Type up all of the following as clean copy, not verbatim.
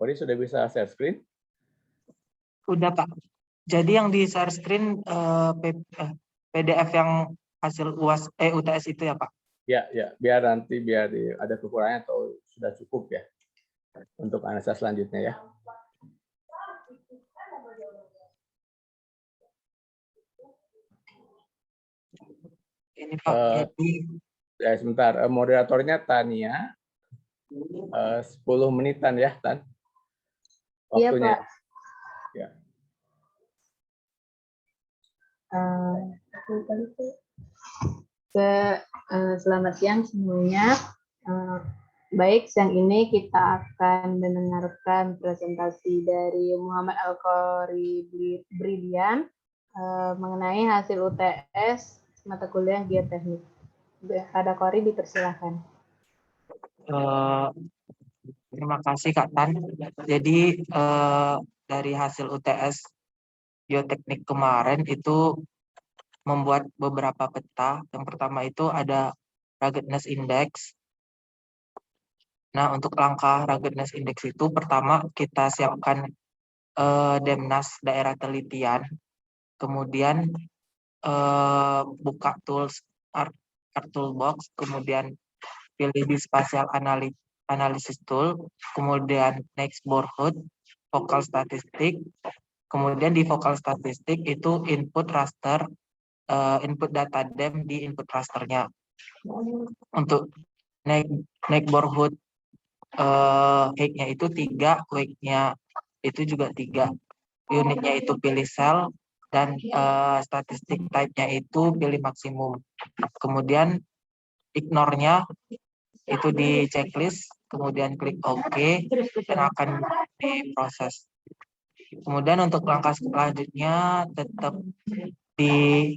Kori sudah bisa share screen? Udah Pak. Jadi yang di share screen PDF yang hasil UTS itu ya Pak? Ya, biar nanti ada kekurangan atau sudah cukup ya untuk analisa selanjutnya ya. Ini Pak. Ya sebentar, moderatornya Tania. 10 menitan ya, Tan. Waktunya. Iya, Pak. Selamat siang semuanya. Baik, siang ini kita akan mendengarkan presentasi dari Muhammad Al-Qori Brilian mengenai hasil UTS mata kuliah Geoteknik. Ada Qori, dipersilahkan. Terima kasih Kak Tan. Jadi dari hasil UTS Geoteknik kemarin itu membuat beberapa peta. Yang pertama itu ada ruggedness index. Nah, untuk langkah ruggedness index itu pertama kita siapkan Demnas daerah telitian. Kemudian buka tools Art Toolbox, kemudian pilih di spatial analysis tool, kemudian next borehole, vokal statistik, kemudian di vokal statistik itu input raster, input data dem di input rasternya. Untuk next borehole height-nya itu 3, weight-nya itu juga 3. Unitnya itu pilih sel, dan statistik type-nya itu pilih maksimum. Kemudian ignore-nya itu di checklist, kemudian klik OK, dan akan diproses. Kemudian untuk langkah selanjutnya tetap di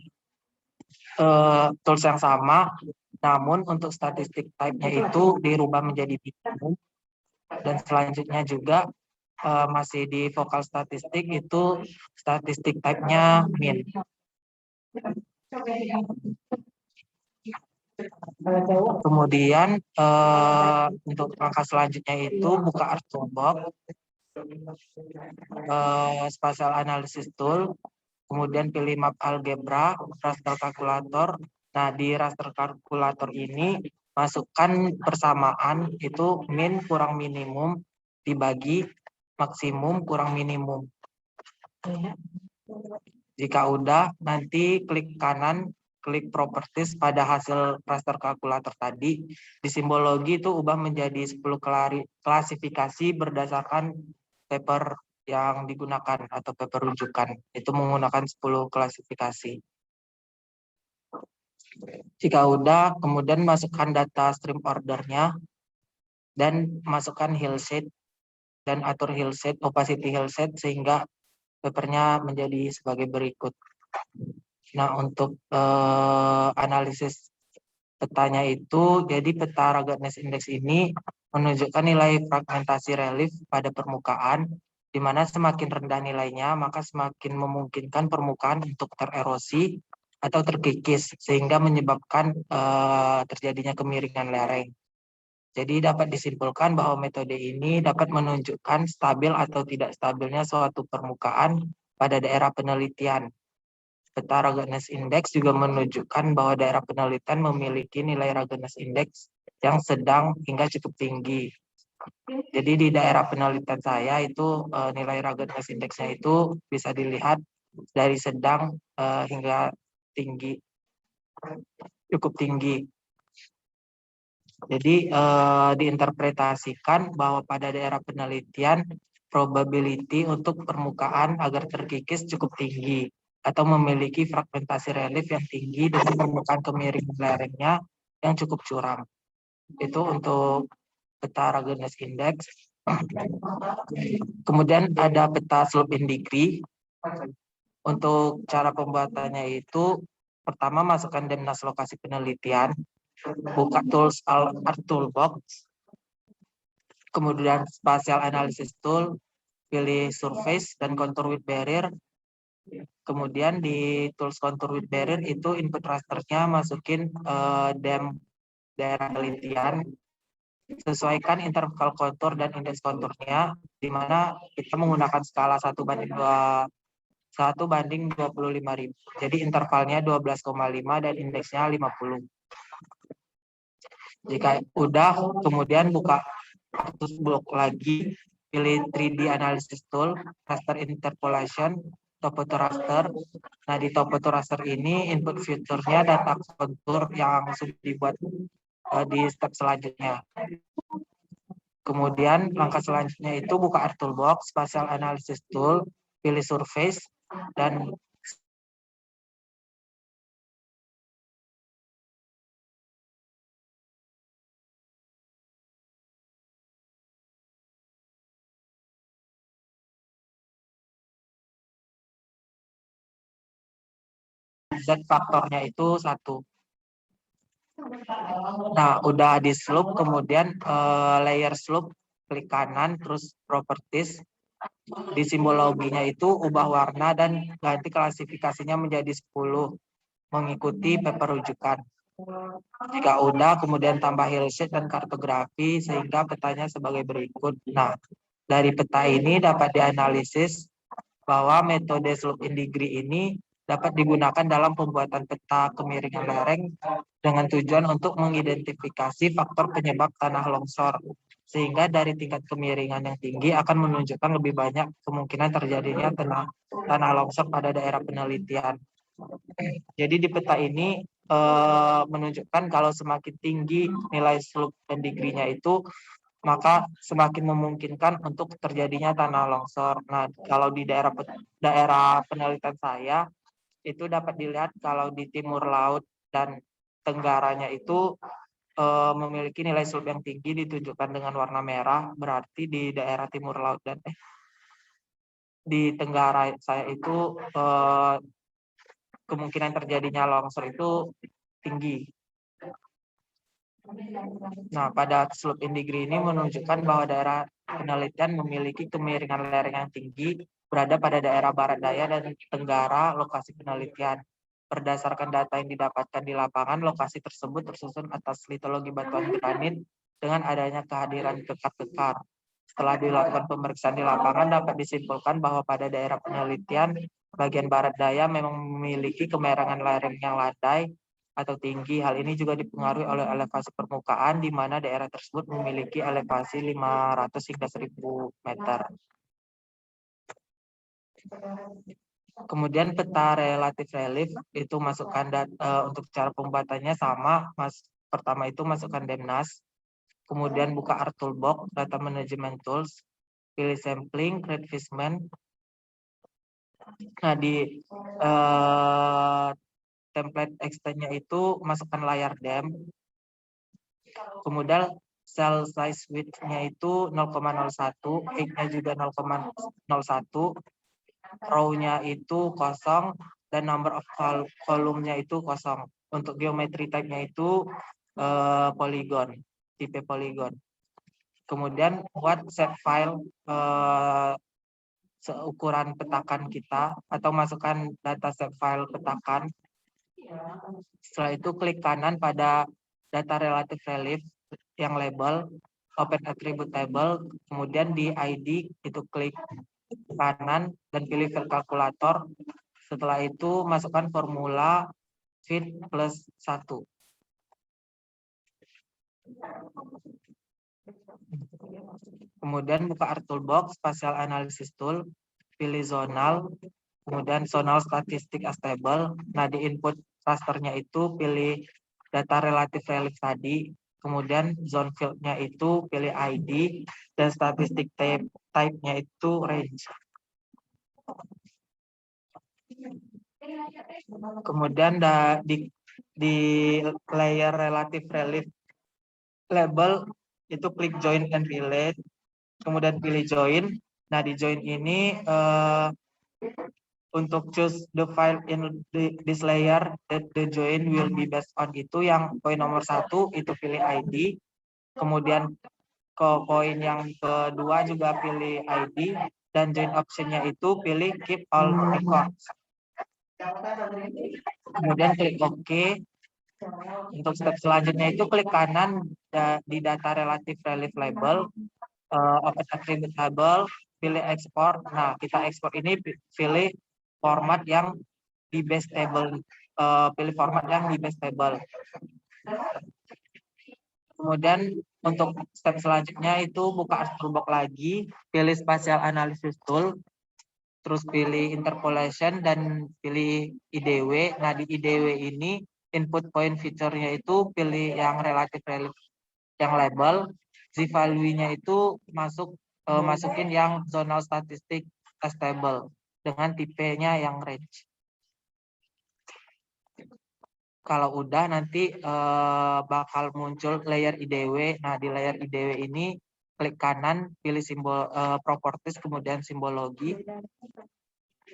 tools yang sama, namun untuk statistik type-nya itu dirubah menjadi minimum, dan selanjutnya juga masih di vokal statistik itu statistik type-nya min. Kemudian untuk langkah selanjutnya itu buka Art Toolbox, spatial analysis tool, kemudian pilih map algebra, raster kalkulator. Nah, di raster kalkulator ini masukkan persamaan itu min kurang minimum dibagi maksimum kurang minimum. Jika udah, nanti klik kanan, klik properties pada hasil raster kalkulator tadi. Di simbologi itu ubah menjadi 10 klasifikasi berdasarkan paper yang digunakan atau paper rujukan. Itu menggunakan 10 klasifikasi. Jika udah, kemudian masukkan data stream ordernya dan masukkan hillset dan atur hillset, opacity hillset sehingga papernya menjadi sebagai berikut. Nah, untuk analisis petanya itu, jadi peta ruggedness index ini menunjukkan nilai fragmentasi relief pada permukaan, di mana semakin rendah nilainya, maka semakin memungkinkan permukaan untuk tererosi atau terkikis, sehingga menyebabkan terjadinya kemiringan lereng. Jadi dapat disimpulkan bahwa metode ini dapat menunjukkan stabil atau tidak stabilnya suatu permukaan pada daerah penelitian. Peta ruggedness index juga menunjukkan bahwa daerah penelitian memiliki nilai ruggedness index yang sedang hingga cukup tinggi. Jadi di daerah penelitian saya itu nilai ruggedness index-nya itu bisa dilihat dari sedang hingga tinggi, cukup tinggi. Jadi diinterpretasikan bahwa pada daerah penelitian probability untuk permukaan agar terkikis cukup tinggi atau memiliki fragmentasi relief yang tinggi dengan permukaan kemiringan lerengnya yang cukup curam. Itu untuk peta ruggedness index. Kemudian ada peta slope in degree. Untuk cara pembuatannya itu pertama masukkan Demnas lokasi penelitian, buka tools Art Toolbox, kemudian spatial analysis tool, pilih surface dan contour with barrier. Kemudian di tools contour with barrier itu input rasternya masukin dem daerah penelitian. Sesuaikan interval kontur dan indeks konturnya, di mana kita menggunakan skala 1:25.000. Jadi intervalnya 12,5 dan indeksnya 50. Jika udah, kemudian buka Artus Block lagi, pilih 3D Analysis Tool, Raster Interpolation, Top to Raster. Nah, di Top to Raster ini input fiturnya data kontur yang sudah dibuat di step selanjutnya. Kemudian langkah selanjutnya itu buka Art Toolbox, Spatial Analysis Tool, pilih Surface, dan Z faktornya itu 1. Nah, udah di slope, kemudian layer slope, klik kanan, terus properties. Di simbologinya itu ubah warna dan ganti klasifikasinya menjadi 10, mengikuti paper rujukan. Jika udah, kemudian tambah hillshade dan kartografi, sehingga petanya sebagai berikut. Nah, dari peta ini dapat dianalisis bahwa metode slope in degree ini dapat digunakan dalam pembuatan peta kemiringan lereng dengan tujuan untuk mengidentifikasi faktor penyebab tanah longsor, sehingga dari tingkat kemiringan yang tinggi akan menunjukkan lebih banyak kemungkinan terjadinya tanah longsor pada daerah penelitian. Jadi di peta ini menunjukkan kalau semakin tinggi nilai slope and degree-nya itu, maka semakin memungkinkan untuk terjadinya tanah longsor. Nah, kalau di daerah penelitian saya, itu dapat dilihat kalau di timur laut dan tenggaranya itu memiliki nilai slope yang tinggi ditunjukkan dengan warna merah, berarti di daerah timur laut dan di tenggara saya itu kemungkinan terjadinya longsor itu tinggi. Nah, pada slope in degree ini menunjukkan bahwa daerah penelitian memiliki kemiringan lereng yang tinggi, berada pada daerah barat daya dan tenggara lokasi penelitian. Berdasarkan data yang didapatkan di lapangan, lokasi tersebut tersusun atas litologi batuan granit dengan adanya kehadiran kekar-kekar. Setelah dilakukan pemeriksaan di lapangan, dapat disimpulkan bahwa pada daerah penelitian, bagian barat daya memang memiliki kemiringan lereng yang landai atau tinggi. Hal ini juga dipengaruhi oleh elevasi permukaan, di mana daerah tersebut memiliki elevasi 500 hingga 1000 meter. Kemudian peta relatif relief itu masukkan untuk cara pembuatannya sama. Pertama itu masukkan DEMNAS, kemudian buka Art Toolbox, Data Management Tools, pilih Sampling, Create Fishman. Nah, di template extend-nya itu masukkan layar DEM. Kemudian cell size width-nya itu 0,01, height-nya juga 0,01, row-nya itu 0, dan number of column-nya itu 0. Untuk geometry type-nya itu polygon, tipe polygon. Kemudian buat set file seukuran petakan kita, atau masukkan data set file petakan. Setelah itu klik kanan pada data relative relief yang label open attribute table, kemudian di ID itu klik kanan dan pilih field calculator. Setelah itu masukkan formula fit plus 1. Kemudian buka Art Toolbox, Spatial Analysis Tool, pilih zonal, kemudian zonal statistik as table. Nah, di input rasternya itu pilih data relative relief tadi, kemudian zone field-nya itu pilih ID, dan statistik type-nya itu range. Kemudian di layer relative relief label itu klik join and relate, kemudian pilih join. Nah, di join ini untuk choose the file in this layer that the join will be based on, itu yang poin nomor 1 itu pilih ID, kemudian ke poin yang kedua juga pilih ID, dan join optionnya itu pilih keep all records. Kemudian klik OK. Untuk step selanjutnya itu klik kanan di data relative relief label, open attribute table, pilih export. Nah, kita ekspor ini pilih format yang di base table, pilih format yang di base table. Kemudian untuk step selanjutnya itu buka toolbox lagi, pilih spatial analysis tool, terus pilih interpolation dan pilih IDW. Nah, di IDW ini input point feature-nya itu pilih yang relative relief yang label, z-value-nya itu masukin yang zonal statistic table dengan tipenya yang range. Kalau udah nanti bakal muncul layer IDW. Nah, di layer IDW ini klik kanan, pilih simbol properties, kemudian simbologi.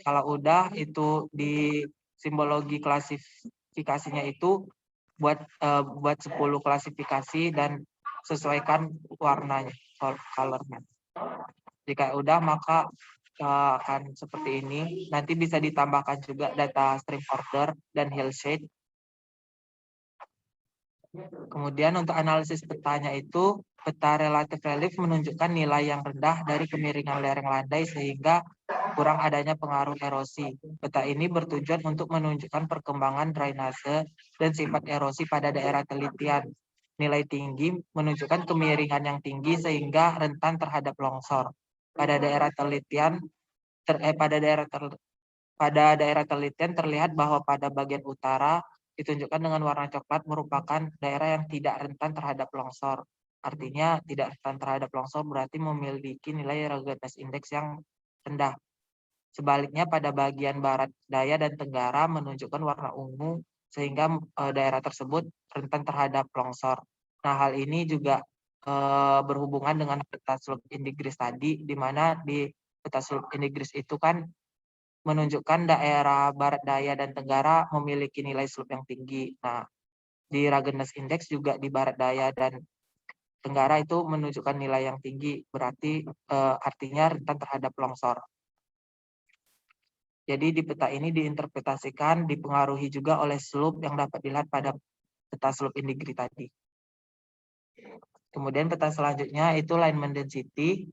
Kalau udah itu di simbologi klasifikasinya itu buat 10 klasifikasi dan sesuaikan warnanya, colornya. Jika udah maka akan seperti ini. Nanti bisa ditambahkan juga data stream order dan hillshade. Kemudian untuk analisis petanya itu, peta relative relief menunjukkan nilai yang rendah dari kemiringan lereng landai sehingga kurang adanya pengaruh erosi. Peta ini bertujuan untuk menunjukkan perkembangan drainase dan sifat erosi pada daerah telitian. Nilai tinggi menunjukkan kemiringan yang tinggi sehingga rentan terhadap longsor. Pada daerah telitian, pada daerah telitian terlihat bahwa pada bagian utara ditunjukkan dengan warna coklat merupakan daerah yang tidak rentan terhadap longsor. Artinya tidak rentan terhadap longsor berarti memiliki nilai ruggedness index yang rendah. Sebaliknya pada bagian barat daya dan tenggara menunjukkan warna ungu sehingga daerah tersebut rentan terhadap longsor. Nah, hal ini juga berhubungan dengan peta slope indigris tadi, di mana di peta slope indigris itu kan menunjukkan daerah barat daya dan tenggara memiliki nilai slope yang tinggi. Nah, di ruggedness index juga di barat daya dan tenggara itu menunjukkan nilai yang tinggi, berarti artinya rentan terhadap longsor. Jadi di peta ini diinterpretasikan dipengaruhi juga oleh slope yang dapat dilihat pada peta slope indigris tadi. Kemudian peta selanjutnya itu alignment density.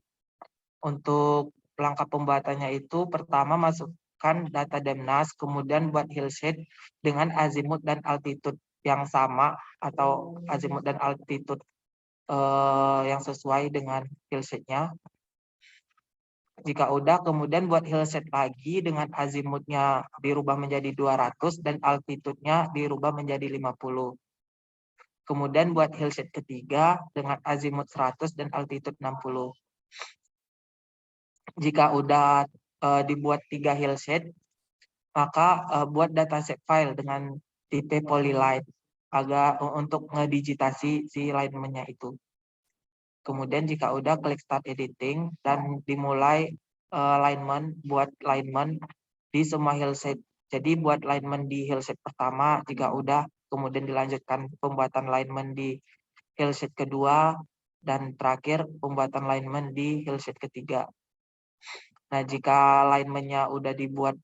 Untuk langkah pembuatannya itu pertama masukkan data DEMNAS, kemudian buat hillshade dengan azimut dan altitude yang sama atau azimut dan altitude yang sesuai dengan hillshade-nya. Jika udah, kemudian buat hillshade lagi dengan azimutnya dirubah menjadi 200 dan altitude-nya dirubah menjadi 50. Kemudian buat hillshade ketiga dengan azimut 100 dan altitude 60. Jika udah dibuat 3 hillshade, maka buat dataset file dengan tipe polyline untuk ngedigitasi si alignment-nya itu. Kemudian jika udah klik start editing dan dimulai alignment, buat alignment di semua hillshade. Jadi buat alignment di hillshade pertama, jika udah kemudian dilanjutkan pembuatan alignment di hillshade kedua dan terakhir pembuatan alignment di hillshade ketiga. Nah, jika alignment-nya udah dibuat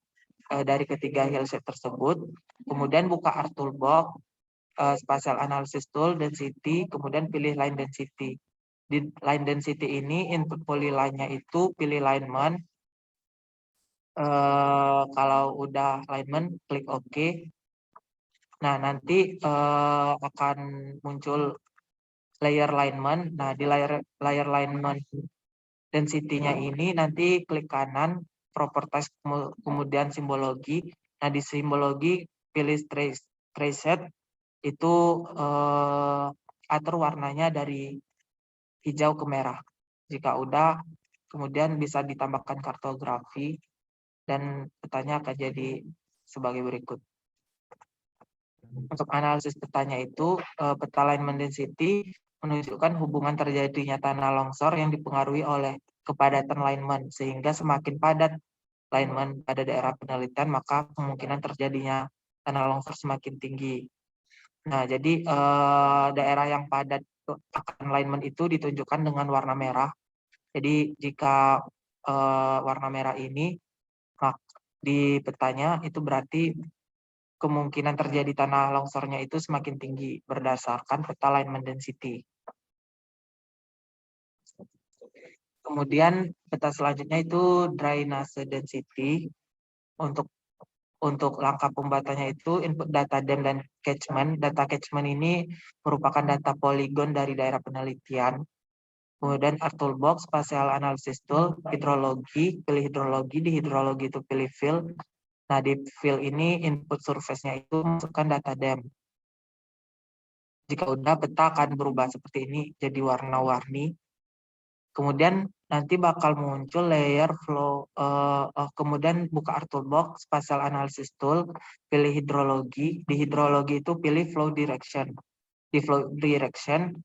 dari ketiga hillshade tersebut, kemudian buka Art Toolbox, Spatial Analysis Tool, Density, kemudian pilih Line Density. Di Line Density ini, input polyline-nya itu pilih alignment. Kalau udah alignment, klik OK. Nah, nanti akan muncul layer alignment. Nah, di layer alignment density-nya ini nanti klik kanan, properties, kemudian simbologi. Nah, di simbologi pilih trace set, itu atur warnanya dari hijau ke merah. Jika udah, kemudian bisa ditambahkan kartografi dan petanya akan jadi sebagai berikut. Untuk analisis petanya itu, peta alignment density menunjukkan hubungan terjadinya tanah longsor yang dipengaruhi oleh kepadatan alignment, sehingga semakin padat alignment pada daerah penelitian, maka kemungkinan terjadinya tanah longsor semakin tinggi. Nah, jadi daerah yang padat akan alignment itu ditunjukkan dengan warna merah. Jadi jika warna merah ini di petanya itu berarti kemungkinan terjadi tanah longsornya itu semakin tinggi berdasarkan peta alignment density. Kemudian peta selanjutnya itu drainase density. Untuk langkah pembuatannya itu input data dam dan catchment. Data catchment ini merupakan data poligon dari daerah penelitian. Kemudian art toolbox, spatial analysis tool, hidrologi, pilih hidrologi. Di hidrologi itu pilih fill. Nah, di fill ini input surface-nya itu masukkan data dam. Jika udah, peta akan berubah seperti ini, jadi warna-warni. Kemudian nanti bakal muncul layer flow, kemudian buka art toolbox, spatial analysis tool, pilih hidrologi. Di hidrologi itu pilih flow direction. Di flow direction,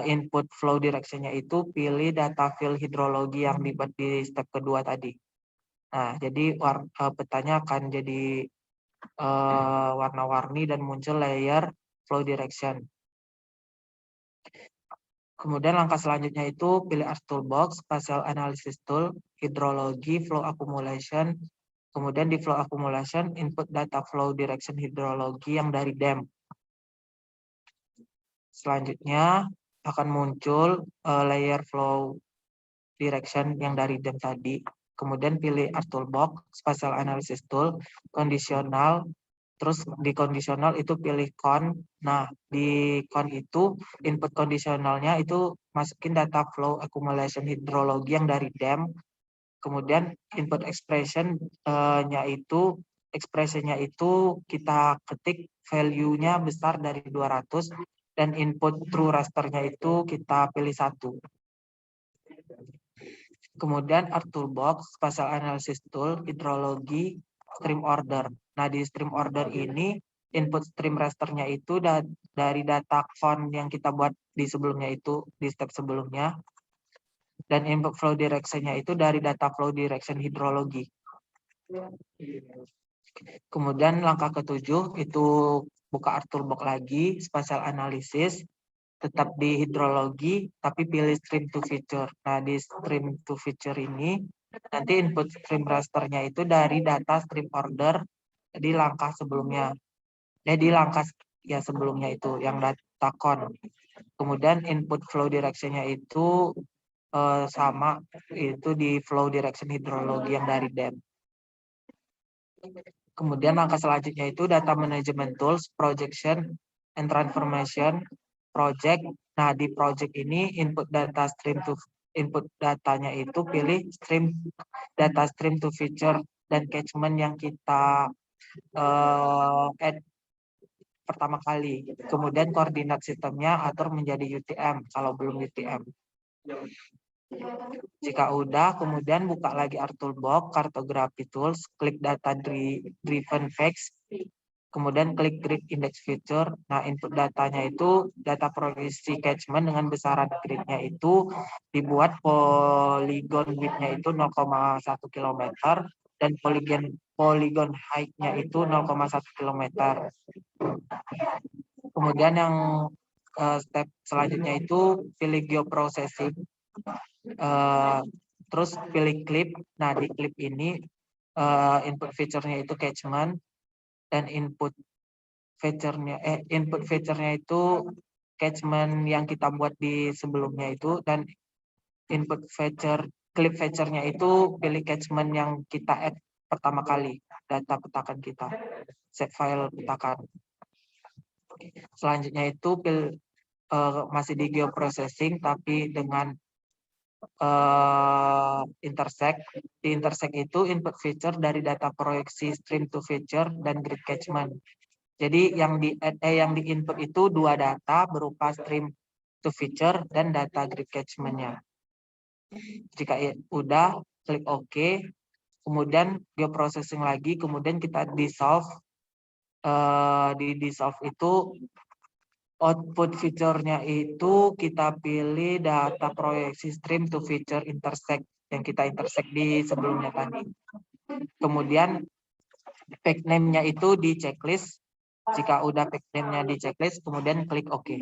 input flow direction-nya itu pilih data fill hidrologi yang dibuat di step kedua tadi. Nah, jadi petanya akan jadi warna-warni dan muncul layer flow direction. Kemudian langkah selanjutnya itu pilih art toolbox, spatial analysis tool, hidrologi, flow accumulation. Kemudian di flow accumulation, input data flow direction hidrologi yang dari dam. Selanjutnya akan muncul layer flow direction yang dari dam tadi. Kemudian pilih art toolbox, spatial analysis tool, conditional. Terus di kondisional itu pilih con. Nah, di con itu input kondisionalnya itu masukin data flow accumulation hidrologi yang dari dam. Kemudian input expression-nya itu ekspresinya itu kita ketik value-nya besar dari 200 dan input true raster-nya itu kita pilih 1. Kemudian art toolbox, spatial analysis tool, hidrologi, stream order. Nah, di stream order ini input stream raster-nya itu dari data con yang kita buat di sebelumnya itu, di step sebelumnya. Dan input flow direction-nya itu dari data flow direction hidrologi. Kemudian langkah ke-7 itu buka art toolbox lagi, spatial analysis, tetap di hidrologi, tapi pilih stream to feature. Nah, di stream to feature ini, nanti input stream raster-nya itu dari data stream order di langkah sebelumnya. Di langkah ya sebelumnya itu, yang data con. Kemudian input flow direction-nya itu sama, itu di flow direction hidrologi yang dari dam. Kemudian langkah selanjutnya itu data management tools, projection, and transformation, project. Nah, di project ini input data stream to input datanya itu pilih data stream to feature dan catchment yang kita add pertama kali. Kemudian koordinat sistemnya atur menjadi UTM kalau belum UTM. Jika udah, kemudian buka lagi art toolbox, cartography tools, klik data driven facts, kemudian klik grid index feature. Nah, input datanya itu data proyeksi catchment dengan besaran gridnya itu dibuat polygon width-nya itu 0,1 km dan polygon height-nya itu 0,1 km. Kemudian yang step selanjutnya itu pilih geoprocessing. Terus pilih clip. Nah, di clip ini input feature-nya itu catchment dan input feature-nya itu catchment yang kita buat di sebelumnya itu, dan input clip feature-nya itu pilih catchment yang kita add pertama kali data petakan kita, set file petakan. Selanjutnya itu masih di geoprocessing tapi dengan intersect. Di intersect itu input feature dari data proyeksi stream to feature dan grid catchment. Jadi yang di input itu 2 data berupa stream to feature dan data grid catchment-nya. Jika udah, klik OK. Kemudian geoprocessing lagi, kemudian kita dissolve. Di dissolve itu output feature-nya itu kita pilih data proyeksi stream to feature intersect yang kita intersect di sebelumnya tadi. Kemudian pack name-nya itu di checklist. Jika udah pack name-nya di checklist, kemudian klik OK.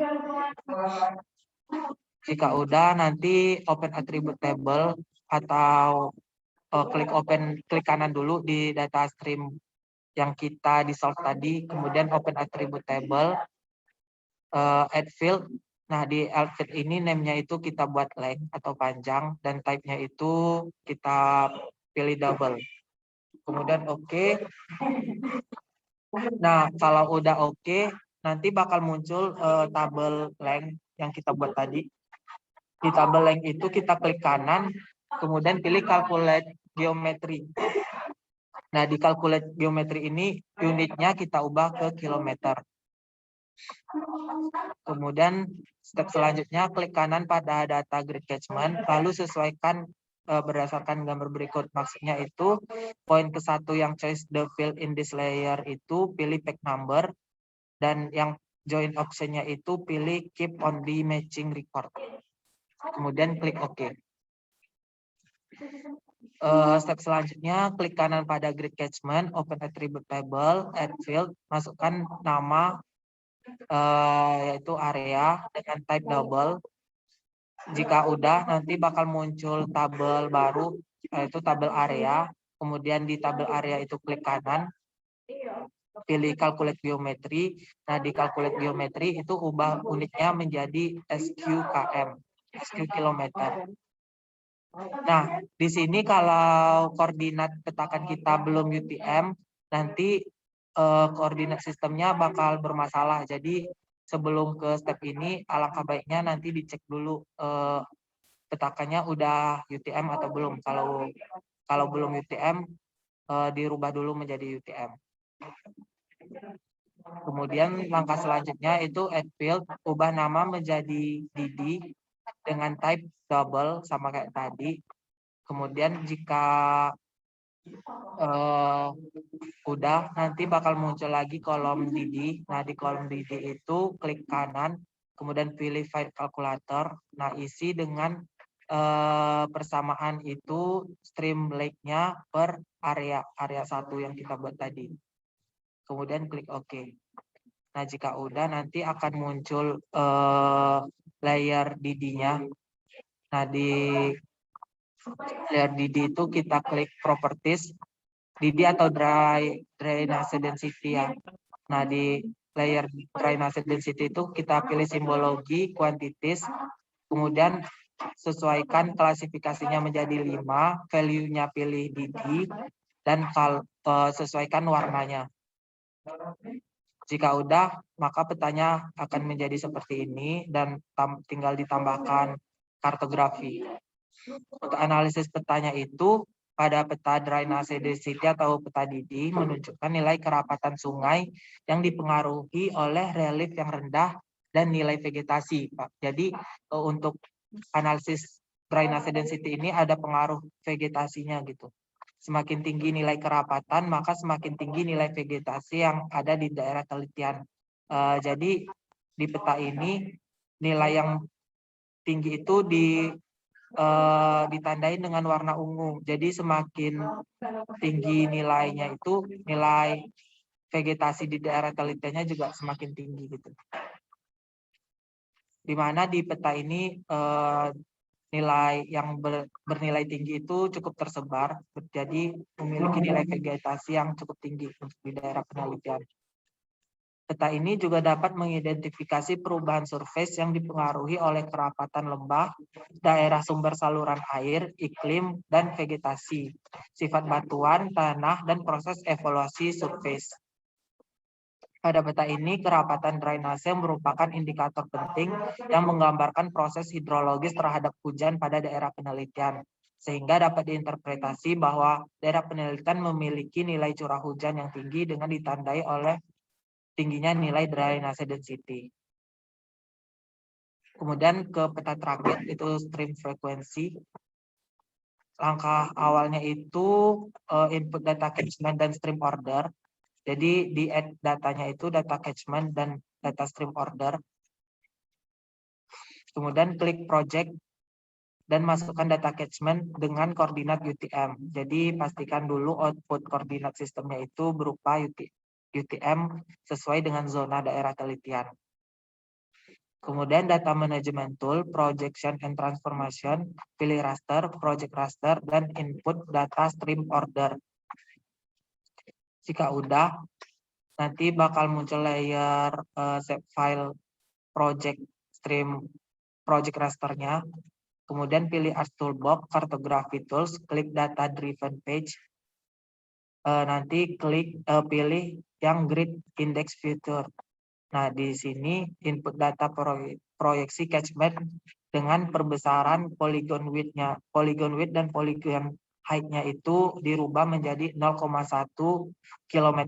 Jika udah, nanti open attribute table atau klik kanan dulu di data stream yang kita di solve tadi, kemudian open attribute table, add field. Nah, di add field ini name-nya itu kita buat length atau panjang, dan type-nya itu kita pilih double. Kemudian oke. Nah, kalau udah oke, nanti bakal muncul tabel length yang kita buat tadi. Di tabel length itu kita klik kanan, kemudian pilih calculate geometry. Nah, di calculate geometry ini unitnya kita ubah ke kilometer. Kemudian step selanjutnya klik kanan pada data grid catchment, lalu sesuaikan berdasarkan gambar berikut. Maksudnya itu poin ke-1 yang choose the field in this layer itu pilih pack number, dan yang join optionnya itu pilih keep only matching record. Kemudian klik OK. Step selanjutnya klik kanan pada grid catchment, open attribute table, add field, masukkan nama yaitu area dengan type double. Jika udah, nanti bakal muncul tabel baru yaitu tabel area. Kemudian di tabel area itu klik kanan, pilih calculate geometry. Nah, di calculate geometry itu ubah unitnya menjadi SQ/km, SQ kilometer. Nah, di sini kalau koordinat petakan kita belum UTM, nanti koordinat sistemnya bakal bermasalah. Jadi sebelum ke step ini, alangkah baiknya nanti dicek dulu petakannya udah UTM atau belum. Kalau belum UTM, dirubah dulu menjadi UTM. Kemudian langkah selanjutnya itu add field, ubah nama menjadi Didi dengan type double sama kayak tadi. Kemudian jika udah, nanti bakal muncul lagi kolom Didi. Nah, di kolom Didi itu klik kanan, kemudian pilih file calculator. Nah, isi dengan persamaan itu stream length-nya per area 1 yang kita buat tadi. Kemudian klik OK. Nah, jika udah, nanti akan muncul layer Didi-nya. Nah, di layer Didi itu kita klik properties, Didi atau drainase density ya. Nah, di layer drainase density itu kita pilih simbologi, quantities, kemudian sesuaikan klasifikasinya menjadi 5, value-nya pilih Didi, dan sesuaikan warnanya. Jika udah, maka petanya akan menjadi seperti ini dan tinggal ditambahkan kartografi. Untuk analisis petanya itu, pada peta drainase density atau peta Didi menunjukkan nilai kerapatan sungai yang dipengaruhi oleh relief yang rendah dan nilai vegetasi, Pak. Jadi untuk analisis drainase density ini ada pengaruh vegetasinya gitu. Semakin tinggi nilai kerapatan, maka semakin tinggi nilai vegetasi yang ada di daerah telitian. Jadi di peta ini nilai yang tinggi itu ditandai dengan warna ungu. Jadi semakin tinggi nilainya itu, nilai vegetasi di daerah telitiannya juga semakin tinggi gitu. Di mana di peta ini nilai yang bernilai tinggi itu cukup tersebar, jadi memiliki nilai vegetasi yang cukup tinggi untuk di daerah penelitian. Peta ini juga dapat mengidentifikasi perubahan surface yang dipengaruhi oleh kerapatan lembah, daerah sumber saluran air, iklim, dan vegetasi, sifat batuan, tanah, dan proses evaluasi surface. Pada peta ini, kerapatan drainase merupakan indikator penting yang menggambarkan proses hidrologis terhadap hujan pada daerah penelitian, sehingga dapat diinterpretasi bahwa daerah penelitian memiliki nilai curah hujan yang tinggi dengan ditandai oleh tingginya nilai drainase density. Kemudian ke peta terakhir itu stream frequency. Langkah awalnya itu input data catchment dan stream order. Jadi di add datanya itu data catchment dan data stream order. Kemudian klik project dan masukkan data catchment dengan koordinat UTM. Jadi pastikan dulu output koordinat sistemnya itu berupa UTM sesuai dengan zona daerah telitian. Kemudian data management tool, projection and transformation, pilih raster, project raster, dan input data stream order. Jika udah, nanti bakal muncul layer shapefile project stream project rasternya. Kemudian pilih Art Toolbox, Cartography Tools, klik Data Driven Page. Nanti pilih yang Grid Index Feature. Nah, di sini input data proyeksi catchment dengan perbesaran polygon width-nya. Polygon width dan polygon height-nya itu dirubah menjadi 0,1 km.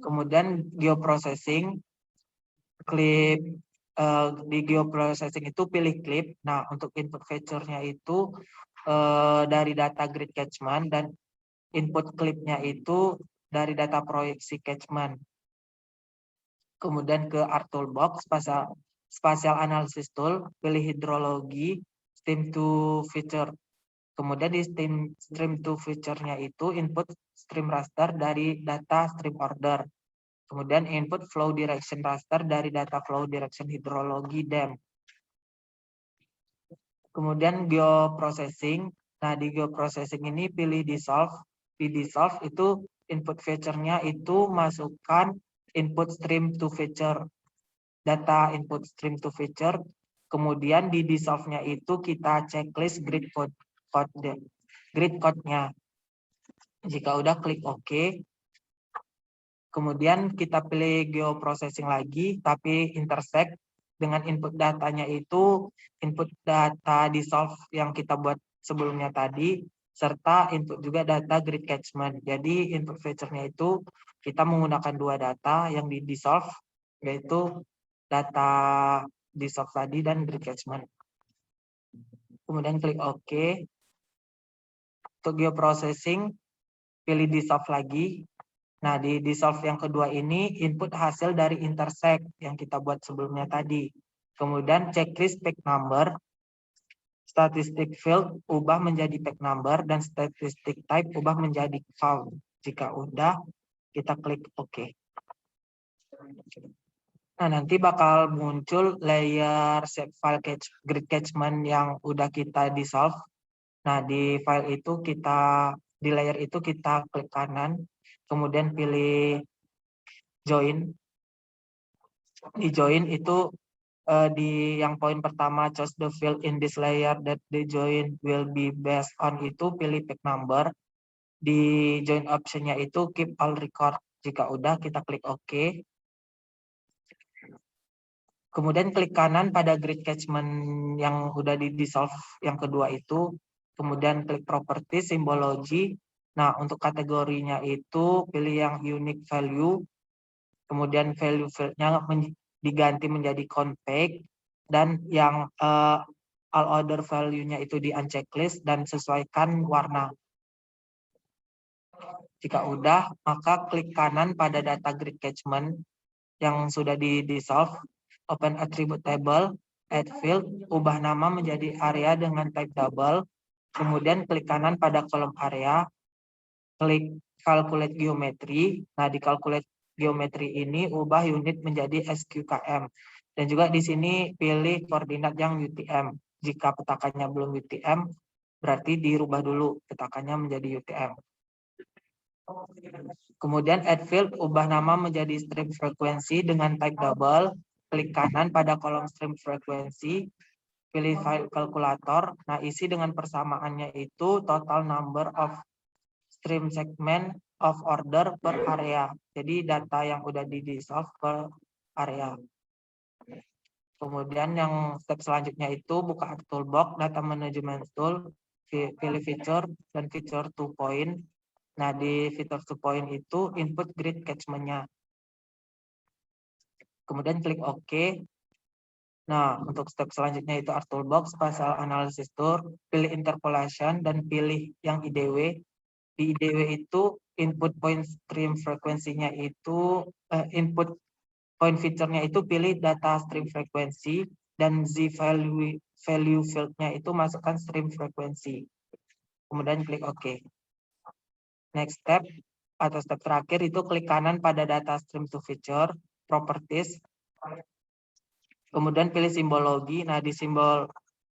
Kemudian geoprocessing, di geoprocessing itu pilih clip. Nah, untuk input feature-nya itu dari data grid catchment dan input clip-nya itu dari data proyeksi catchment. Kemudian ke Art Toolbox, Spatial Analysis Tool, pilih hidrologi, Stream to Feature. Kemudian di Stream to Feature-nya itu input stream raster dari data stream order. Kemudian input flow direction raster dari data flow direction hidrologi dam. Kemudian geoprocessing. Nah, di geoprocessing ini pilih dissolve. Di dissolve itu input feature-nya itu masukkan input stream to feature. Data input stream to feature. Kemudian di dissolve-nya itu kita checklist grid code-nya. Jika udah klik OK. Kemudian kita pilih geoprocessing lagi, tapi intersect dengan input datanya itu input data dissolve yang kita buat sebelumnya tadi, serta input juga data grid catchment. Jadi input feature-nya itu kita menggunakan dua data yang di dissolve, yaitu data dissolve tadi dan grid catchment. Kemudian klik OK. Untuk geoprocessing, pilih dissolve lagi. Nah, di dissolve yang kedua ini input hasil dari intersect yang kita buat sebelumnya tadi. Kemudian checklist pack number, statistic field ubah menjadi pack number, dan statistic type ubah menjadi count. Jika udah, kita klik OK. Nah, nanti bakal muncul layer shapefile grid catchment yang udah kita dissolve. Nah, di file itu di layer itu kita klik kanan, kemudian pilih join. Di join itu di yang poin pertama, choose the field in this layer that the join will be based on, itu pilih pack number. Di join optionnya itu keep all record. Jika udah, kita klik OK. Kemudian klik kanan pada grid catchment yang udah di dissolve yang kedua itu. Kemudian klik property, symbology. Nah, untuk kategorinya itu pilih yang unique value. Kemudian value field-nya diganti menjadi config. Dan yang all other value-nya itu di unchecklist dan sesuaikan warna. Jika udah, maka klik kanan pada data grid catchment yang sudah di dissolve. Open attribute table, add field, ubah nama menjadi area dengan type double. Kemudian klik kanan pada kolom area, klik calculate geometry. Nah, di calculate geometry ini ubah unit menjadi SQKM. Dan juga di sini pilih koordinat yang UTM. Jika petakannya belum UTM, berarti dirubah dulu petakannya menjadi UTM. Kemudian add field, ubah nama menjadi stream frekuensi dengan type double. Klik kanan pada kolom stream frekuensi, pilih file kalkulator. Nah, isi dengan persamaannya itu total number of stream segment of order per area. Jadi data yang udah di dissolve per area. Kemudian yang step selanjutnya itu buka Art Toolbox, Data Management Tool, pilih feature dan feature 2 point. Nah, di feature 2 point itu input grid catchment-nya. Kemudian klik OK. Nah, untuk step selanjutnya itu Art Toolbox, Spatial Analysis Tool, pilih Interpolation dan pilih yang IDW. Di IDW itu input point stream frekuensinya itu input point feature-nya itu pilih data stream frekuensi dan Z value field-nya itu masukkan stream frekuensi. Kemudian klik OK. Next step atau step terakhir itu klik kanan pada data stream to feature, properties. Kemudian pilih simbologi. Nah, di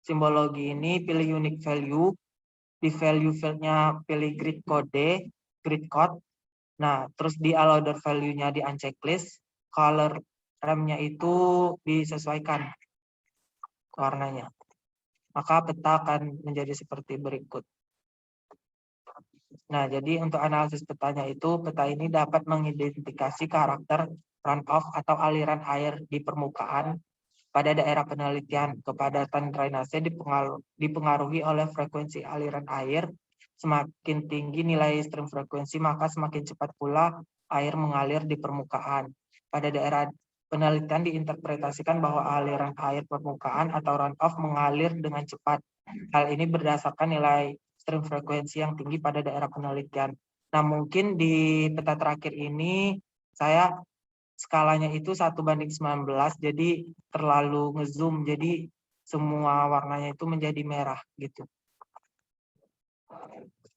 simbologi ini pilih unique value. di value fieldnya pilih grid code. Nah, terus di allow order value-nya di uncheck list, color remnya itu disesuaikan warnanya. Maka peta akan menjadi seperti berikut. Nah, jadi untuk analisis petanya itu, peta ini dapat mengidentifikasi karakter runoff atau aliran air di permukaan pada daerah penelitian. Kepadatan drainase dipengaruhi oleh frekuensi aliran air. Semakin tinggi nilai stream frekuensi, maka semakin cepat pula air mengalir di permukaan. Pada daerah penelitian diinterpretasikan bahwa aliran air permukaan atau runoff mengalir dengan cepat. Hal ini berdasarkan nilai stream frekuensi yang tinggi pada daerah penelitian. Nah, mungkin di peta terakhir ini saya skalanya itu 1:19, jadi terlalu ngezoom, jadi semua warnanya itu menjadi merah gitu.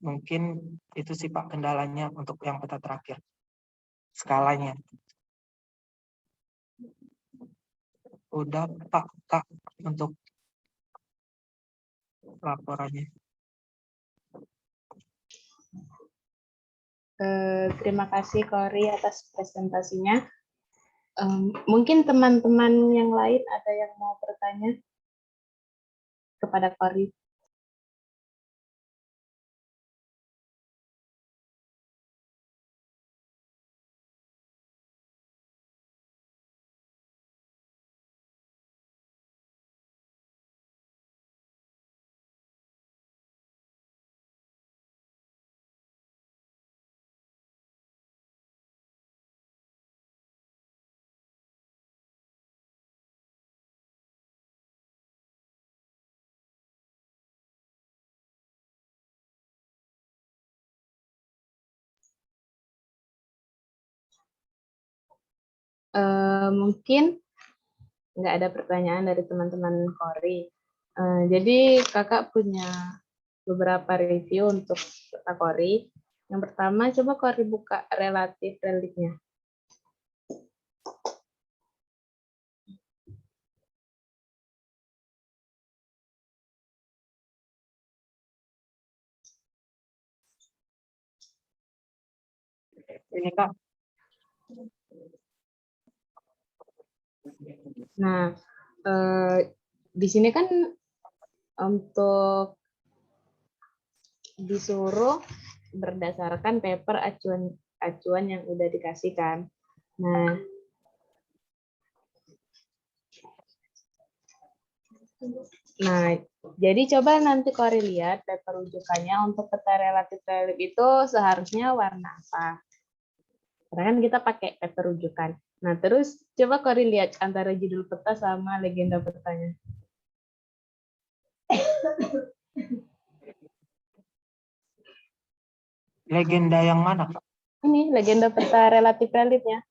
Mungkin itu sih Pak kendalanya untuk yang peta terakhir. Skalanya. Udah Pak, Kak, untuk laporannya. Terima kasih Kori atas presentasinya. Mungkin teman-teman yang lain ada yang mau bertanya kepada Kori. Mungkin nggak ada pertanyaan dari teman-teman Kori. Jadi kakak punya beberapa review untuk peta Kori. Yang pertama, coba Kori buka relatif reliefnya. Ini Kak. Nah, di sini kan untuk disuruh berdasarkan paper acuan yang udah dikasihkan. Nah, jadi coba nanti Kori lihat paper rujukannya untuk peta relatif relief itu seharusnya warna apa. Karena kan kita pakai paper rujukan. Nah, terus coba Kori lihat antara judul peta sama legenda petanya. Legenda yang mana, Kak? Ini legenda peta relatif reliefnya.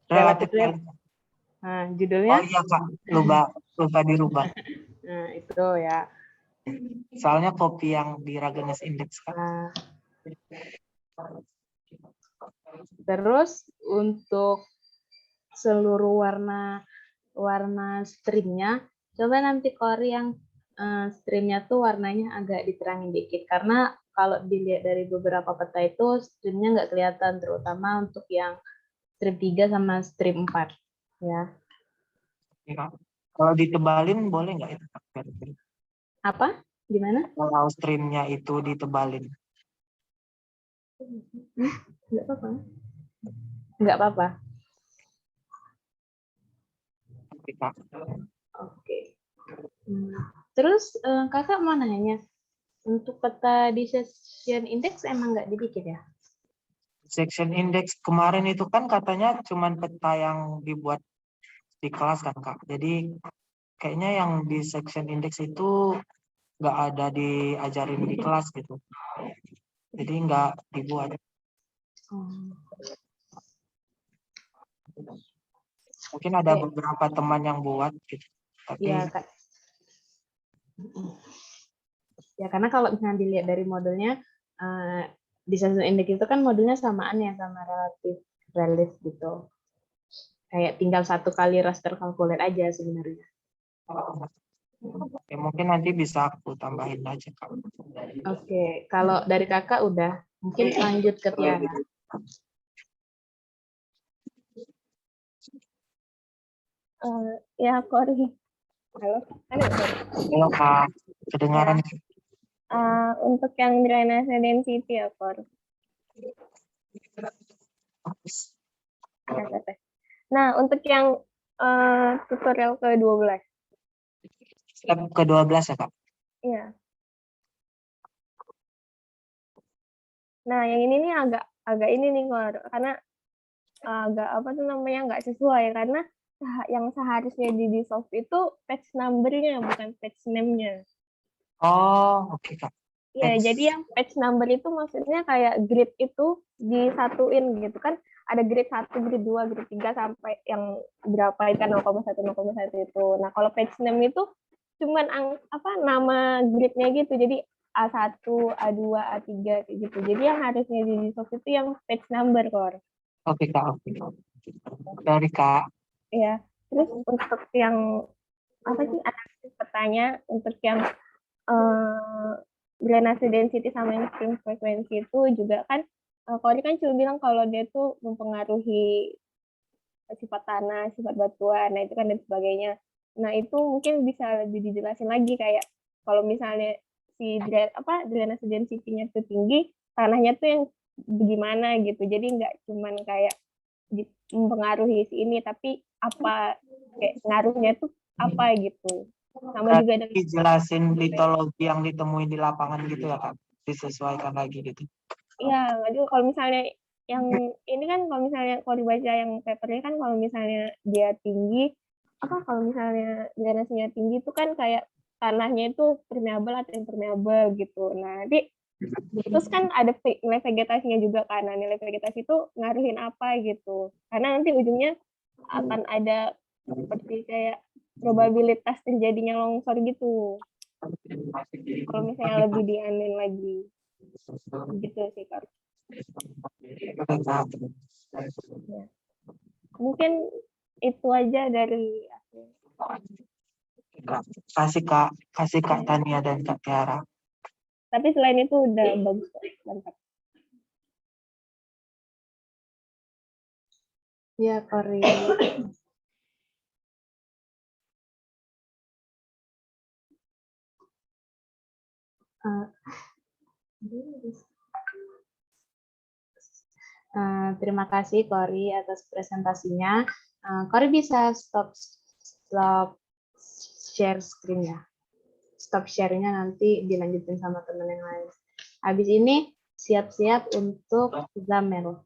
Relatif relief. Nah, judulnya? Oh iya, Kak. Lupa dirubah. Nah, itu ya. Soalnya kopi yang di Raganas Index, Kak. Nah, terus untuk seluruh warna streamnya, coba nanti Kori yang streamnya tuh warnanya agak diterangin dikit, karena kalau dilihat dari beberapa peta itu streamnya nggak kelihatan, terutama untuk yang stream 3 sama stream 4 ya. Ya. Kalau ditebalin boleh nggak itu? Apa? Gimana? Kalau streamnya itu ditebalin. Nggak apa-apa. Nggak apa-apa. Oke. Terus kakak mau nanya, untuk peta di section index emang nggak dibikin ya? Section index kemarin itu kan katanya cuman peta yang dibuat di kelas kan Kak. Jadi kayaknya yang di section index itu nggak ada diajarin di kelas gitu. Jadi nggak dibuat. Mungkin ada beberapa teman yang buat gitu. Tapi ya, Kak. Ya, karena kalau misalnya dilihat dari modelnya, di section index itu kan modelnya samaan ya sama relatif relief gitu. Kayak tinggal satu kali raster calculate aja sebenarnya. Ya, mungkin nanti bisa aku tambahin aja Kak. Oke, kalau dari kakak udah, mungkin lanjut ke Tiara. Ya, Kori. Halo, ada nggak, Kori? Halo Kak, kedengaran. Untuk yang drainase density ya, Kor. Nah, untuk yang tutorial ke-12. Step ke-12 ya Kak. Iya. Nah, yang ini nih agak ini nih, Kor. Karena agak apa tuh namanya nggak sesuai karena yang seharusnya di solve itu page number-nya bukan page name-nya. Oh, oke Kak. Ya, jadi yang page number itu maksudnya kayak grade itu disatuin gitu kan. Ada grade 1, grade 2, grade 3 sampai yang berapa itu kan 0,1 itu. Nah, kalau page name itu cuman nama grade-nya gitu. Jadi A1, A2, A3 kayak gitu. Jadi yang harusnya di solve itu yang page number, Kor. Oke Kak, oke. Dari Kak. Ya. Terus untuk yang apa sih analisis petanya untuk yang drainase density sama yang stream frekuensi itu juga kan Kori kan cuma bilang kalau dia tuh mempengaruhi sifat tanah, sifat batuan, nah itu kan dan sebagainya. Nah itu mungkin bisa lebih dijelasin lagi kayak kalau misalnya si drainase density-nya tuh tinggi, tanahnya tuh yang bagaimana gitu. Jadi nggak cuman kayak mempengaruhi si ini, tapi apa kayak ngaruhnya tuh apa gitu. Sama juga dengan Dijelasin litologi yang ditemuin di lapangan gitu ya Kak. Disesuaikan lagi gitu. iya, aduh kalau misalnya yang ini kan kalau misalnya kalau dibaca yang papernya kan kalau misalnya dia tinggi kalau misalnya drainasenya tinggi itu kan kayak tanahnya itu permeable atau impermeable gitu. Nah, nanti terus kan ada nilai vegetasinya juga kan. Nah, nilai vegetasi itu ngaruhin apa gitu. Karena nanti ujungnya akan ada seperti kayak probabilitas terjadinya longsor gitu. Kalau misalnya lebih dianin lagi. Gitu sih, Kak. Ya. Mungkin itu aja dari aku. Kasih Kak Tania dan Kak Tiara. Tapi selain itu udah bagus kok, mantap. Ya, Kori. Terima kasih Kori atas presentasinya. Kori bisa stop share screen-nya. Stop share-nya nanti dilanjutin sama teman yang lain. Habis ini siap-siap untuk Zamel.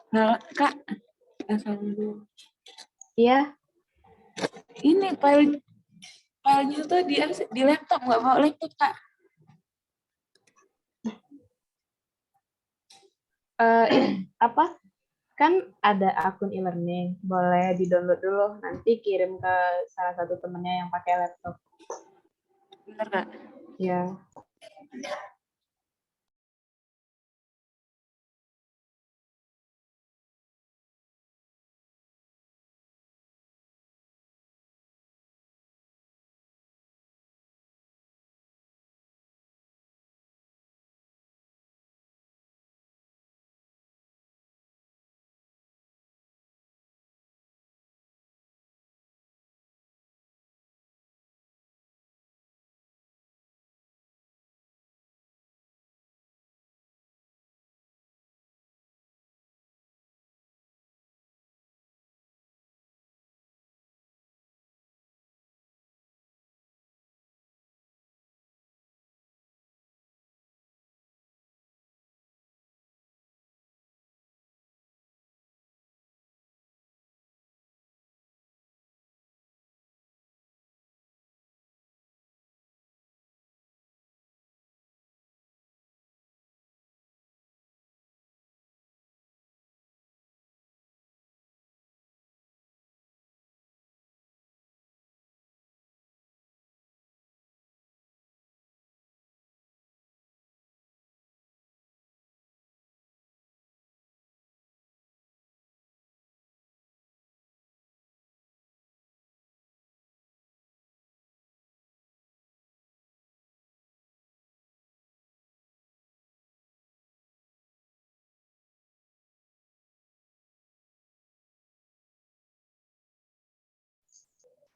Nah, Kak, dulu. Iya, Ini filenya tuh di laptop, nggak bawa laptop, Kak. apa? Kan ada akun e-learning, boleh di-download dulu, nanti kirim ke salah satu temennya yang pakai laptop. Bener, Kak? Ya.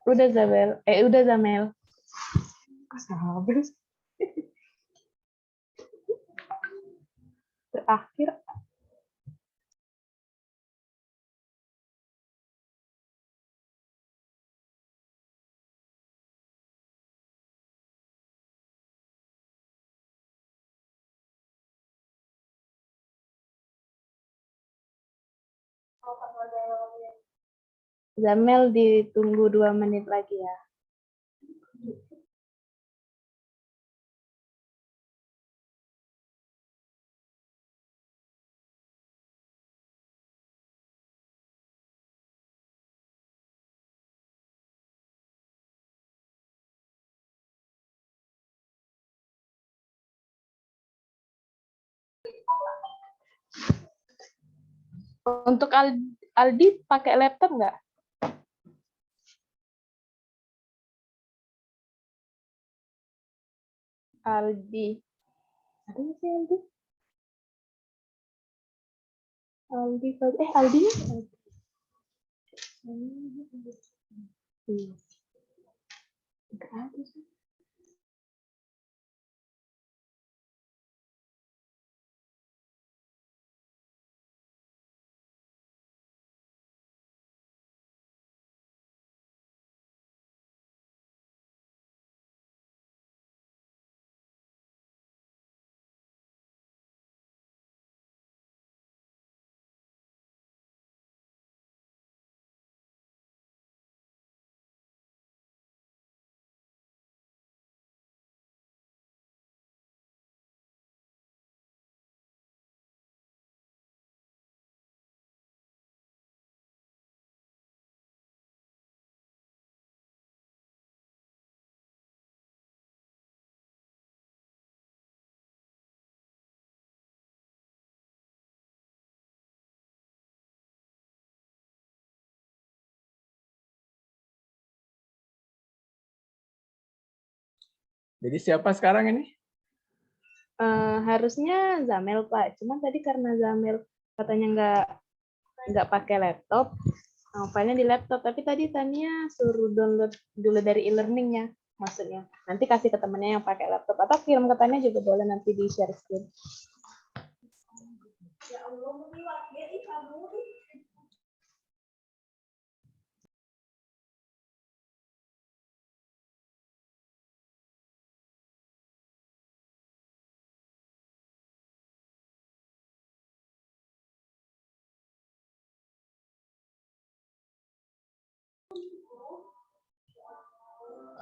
Udah Zabel. Udah Zamel. Kok Zabel sih? Terakhir. Zamel ditunggu 2 menit lagi ya. Untuk Aldi pakai laptop nggak? Aldi. Ada nggak sih Aldi? Aldi. Aldi. Nggak ada sih. Jadi siapa sekarang ini? Harusnya Zamel Pak. Cuman tadi karena Zamel katanya nggak pakai laptop, filenya di laptop. Tapi tadi Tania suruh download dulu dari e-learningnya, maksudnya. Nanti kasih ke temennya yang pakai laptop atau kirim ke Tania juga boleh nanti di share screen.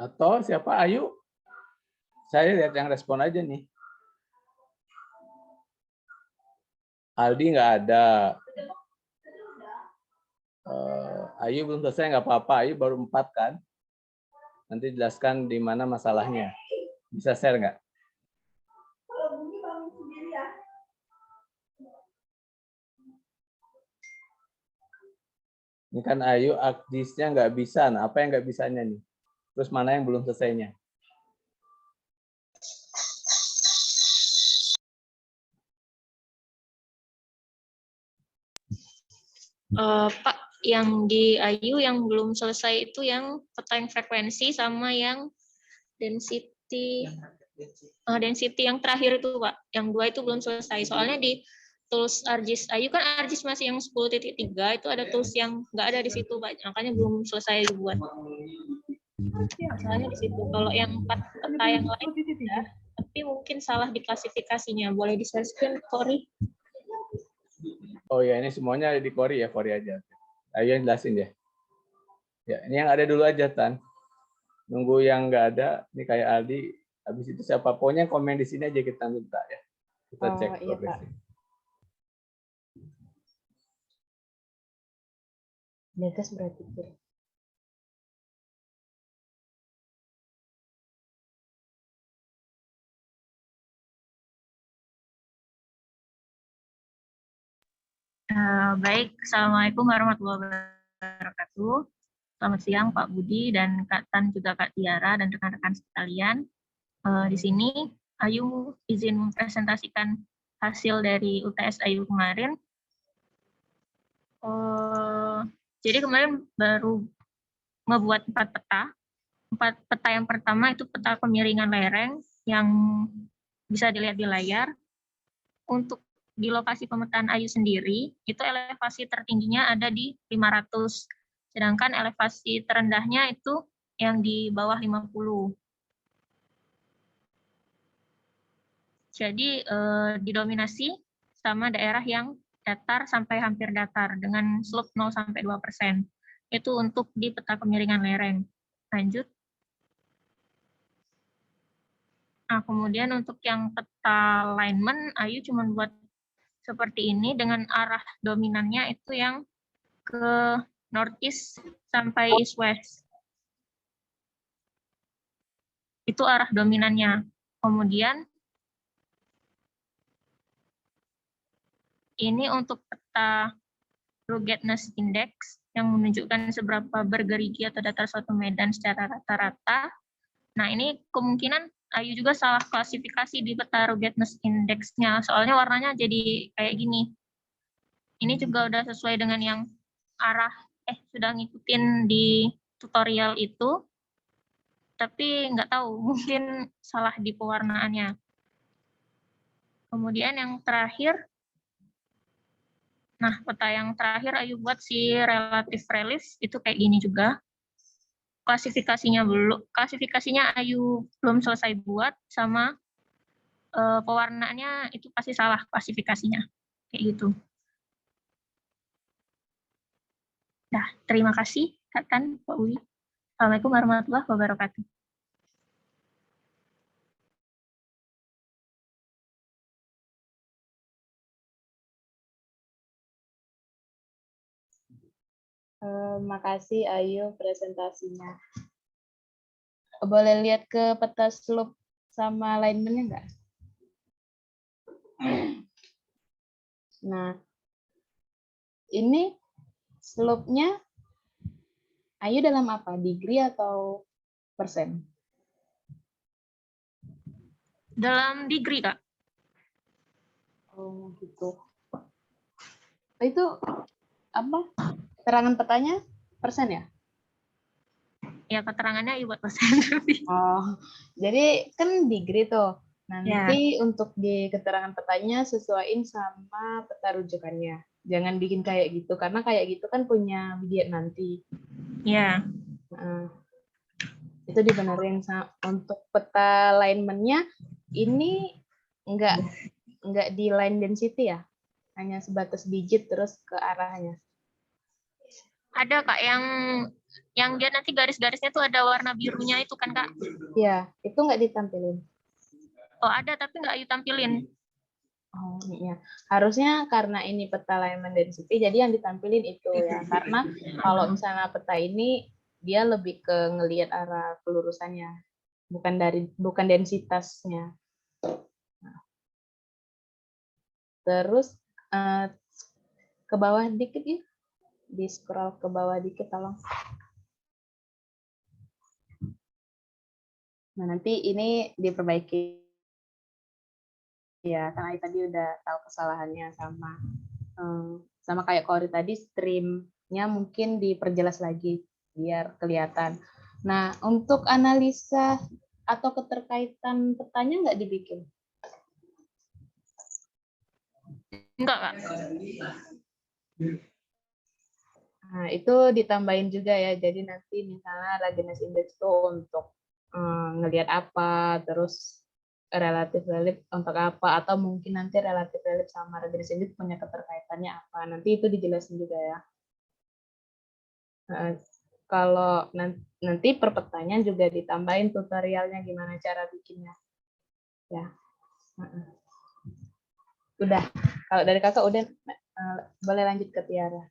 Atau siapa? Ayu? Saya lihat yang respon aja nih. Aldi nggak ada. Ayu belum selesai, nggak apa-apa. Ayu baru 4 kan? Nanti jelaskan di mana masalahnya. Bisa share nggak? Ini kan Ayu akdisnya nggak bisa. Nah, apa yang nggak bisanya nih? Terus mana yang belum selesainya? Pak, yang di Ayu yang belum selesai itu yang peta frekuensi sama yang density yang terakhir itu Pak. Yang 2 itu belum selesai. Soalnya di tools ArcGIS Ayu kan ArcGIS masih yang 10.3 itu ada tools yang nggak ada di situ Pak. Makanya belum selesai dibuat. Soalnya di situ. Kalau yang 4 peta yang lain ada, tapi mungkin salah di klasifikasinya. Boleh di share screen, Cory? Oh ya, ini semuanya ada di Cory ya, Cory aja. Ayo yang jelasin ya. Ya, ini yang ada dulu aja, Tan. Nunggu yang nggak ada, ini kayak Aldi. Habis itu siapa pokoknya komen di sini aja kita minta ya. Kita cek Iya, Pak. progresnya. Bagas berarti. Baik, Assalamualaikum warahmatullahi wabarakatuh. Selamat siang Pak Budi dan Kak Tan juga Kak Tiara dan rekan-rekan sekalian. Di sini Ayu izin mempresentasikan hasil dari UTS Ayu kemarin. Jadi kemarin baru ngebuat 4 peta. 4 peta yang pertama itu peta kemiringan lereng yang bisa dilihat di layar. Untuk di lokasi pemetaan Ayu sendiri, itu elevasi tertingginya ada di 500, sedangkan elevasi terendahnya itu yang di bawah 50. Jadi didominasi sama daerah yang datar sampai hampir datar dengan slope 0-2%. Itu untuk di peta kemiringan lereng. Lanjut. Nah, kemudian untuk yang peta alignment, Ayu cuma buat seperti ini dengan arah dominannya itu yang ke northeast sampai east-west. Itu arah dominannya. Kemudian ini untuk peta ruggedness index yang menunjukkan seberapa bergerigi atau datar suatu medan secara rata-rata. Nah, ini kemungkinan Ayu juga salah klasifikasi di peta ruggedness index-nya, soalnya warnanya jadi kayak gini. Ini juga udah sesuai dengan yang sudah ngikutin di tutorial itu, tapi nggak tahu, mungkin salah di pewarnaannya. Kemudian yang terakhir, nah peta yang terakhir Ayu buat si relative relief, itu kayak gini juga. Klasifikasinya Ayu belum selesai buat, sama pewarnaannya itu pasti salah klasifikasinya, kayak gitu. Nah, terima kasih Kak Tan, Pak Uwi. Assalamualaikum warahmatullahi wabarakatuh. Makasih Ayu presentasinya. Boleh lihat ke peta slope sama alignment-nya nggak? Nah, ini slope-nya Ayu dalam apa? Degree atau persen? Dalam degree, Kak. Oh, gitu. Itu apa? Keterangan petanya persen ya? Ya, keterangannya Ayu buat persen. Oh, jadi kan degree tuh. Nanti untuk di keterangan petanya sesuaiin sama peta rujukannya. Jangan bikin kayak gitu, karena kayak gitu kan punya bidiat nanti. Ya. Itu dibenerin untuk peta alignment-nya ini enggak di line density ya? Hanya sebatas digit terus ke arahnya. Ada Kak yang dia nanti garis-garisnya tuh ada warna birunya itu kan Kak? Iya, itu nggak ditampilin. Oh ada, tapi nggak Ayu tampilin. Oh iya, harusnya karena ini peta alignment density, jadi yang ditampilin itu ya. Karena kalau misalnya peta ini dia lebih ke ngelihat arah pelurusannya, bukan densitasnya. Terus ke bawah dikit ya, di scroll ke bawah dikit tolong. Nah nanti ini diperbaiki. Ya, karena tadi udah tahu kesalahannya sama kayak Kori tadi, streamnya mungkin diperjelas lagi biar kelihatan. Nah, untuk analisa atau keterkaitan petanya nggak dibikin? Enggak, Kak. Nah, itu ditambahin juga ya. Jadi nanti misalnya ruggedness index itu untuk ngelihat apa, terus relatif relief untuk apa, atau mungkin nanti relatif relief sama ruggedness index punya keterkaitannya apa. Nanti itu dijelasin juga ya. Kalau nanti per petanya juga ditambahin tutorialnya gimana cara bikinnya. Ya. Udah. Kalau dari kakak udah, boleh lanjut ke Tiara.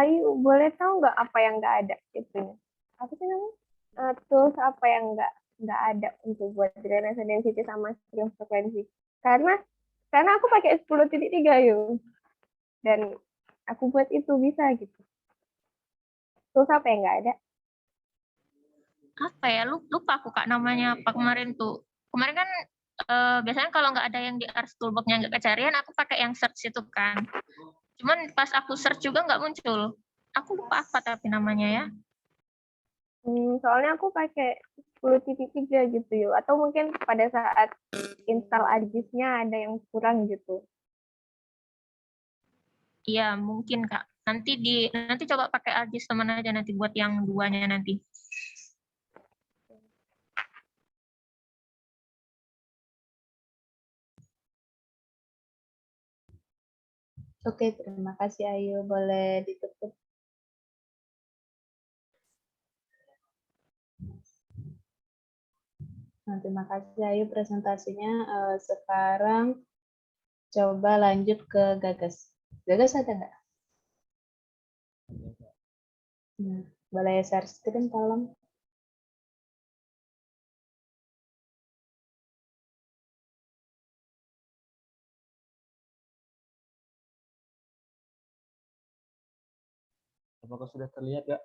Ayu, boleh tahu nggak apa yang nggak ada itunya? Apa sih namanya? Tools apa yang nggak ada untuk buat drainase density sama stream frekuensi? Karena aku pakai 10.3 yuk, dan aku buat itu bisa gitu. Tools apa yang nggak ada? Apa ya? Lupa aku Kak namanya apa kemarin tuh. Kemarin kan biasanya kalau nggak ada yang di Ars Toolbox-nya nggak kecarian, aku pakai yang search itu kan. Cuman pas aku search juga nggak muncul. Aku lupa apa tapi namanya ya. Soalnya aku pakai 10 titik 3 gitu yuk. Atau mungkin pada saat install ArcGIS-nya ada yang kurang gitu. Iya, mungkin Kak. Nanti coba pakai ArcGIS teman aja nanti buat yang 2-nya nanti. Oke, terima kasih Ayu. Boleh ditutup. Nah, terima kasih Ayu presentasinya. Sekarang coba lanjut ke Gagas. Gagas ada nggak? Nah, boleh share screen tolong. Apakah sudah terlihat ya?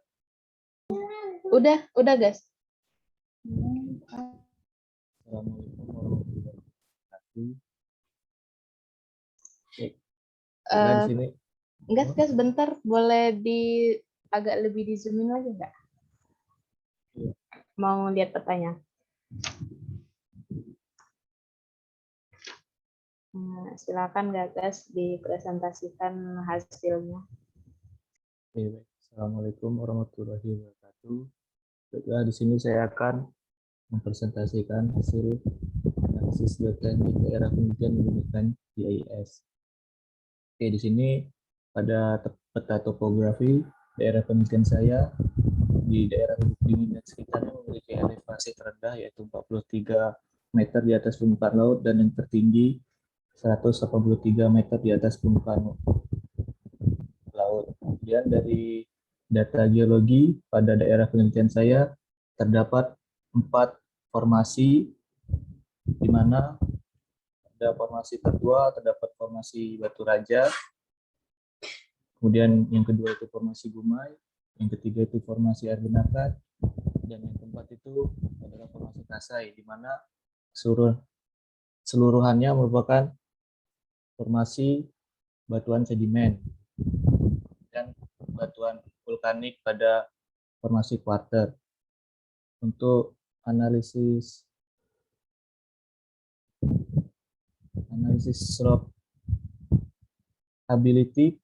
Udah guys. Assalamualaikum warahmatullahi wabarakatuh. Oke, Eh, di sini Guys, bentar. Boleh agak lebih di zoomin lagi nggak? Iya. Mau lihat pertanyaan. Nah, silakan Gagas dipresentasikan hasilnya. Oke, baik. Assalamualaikum warahmatullahi wabarakatuh. Baiklah, di sini saya akan mempresentasikan hasil analisis data di daerah penelitian menggunakan GIS. Oke, di sini pada peta topografi daerah penelitian saya di daerah Lubuk Dingin dan sekitarnya memiliki elevasi terendah yaitu 43 meter di atas permukaan laut dan yang tertinggi 183 meter di atas permukaan laut. Kemudian dari data geologi pada daerah penelitian saya terdapat 4 formasi di mana ada formasi tertua, terdapat formasi Batu Raja, kemudian yang kedua itu formasi Gumai, yang ketiga itu formasi Air Benakat, dan yang keempat itu adalah formasi Kasai, di mana seluruhannya merupakan formasi batuan sedimen dan batuan vulkanik pada formasi quarter. Untuk analisis slope ability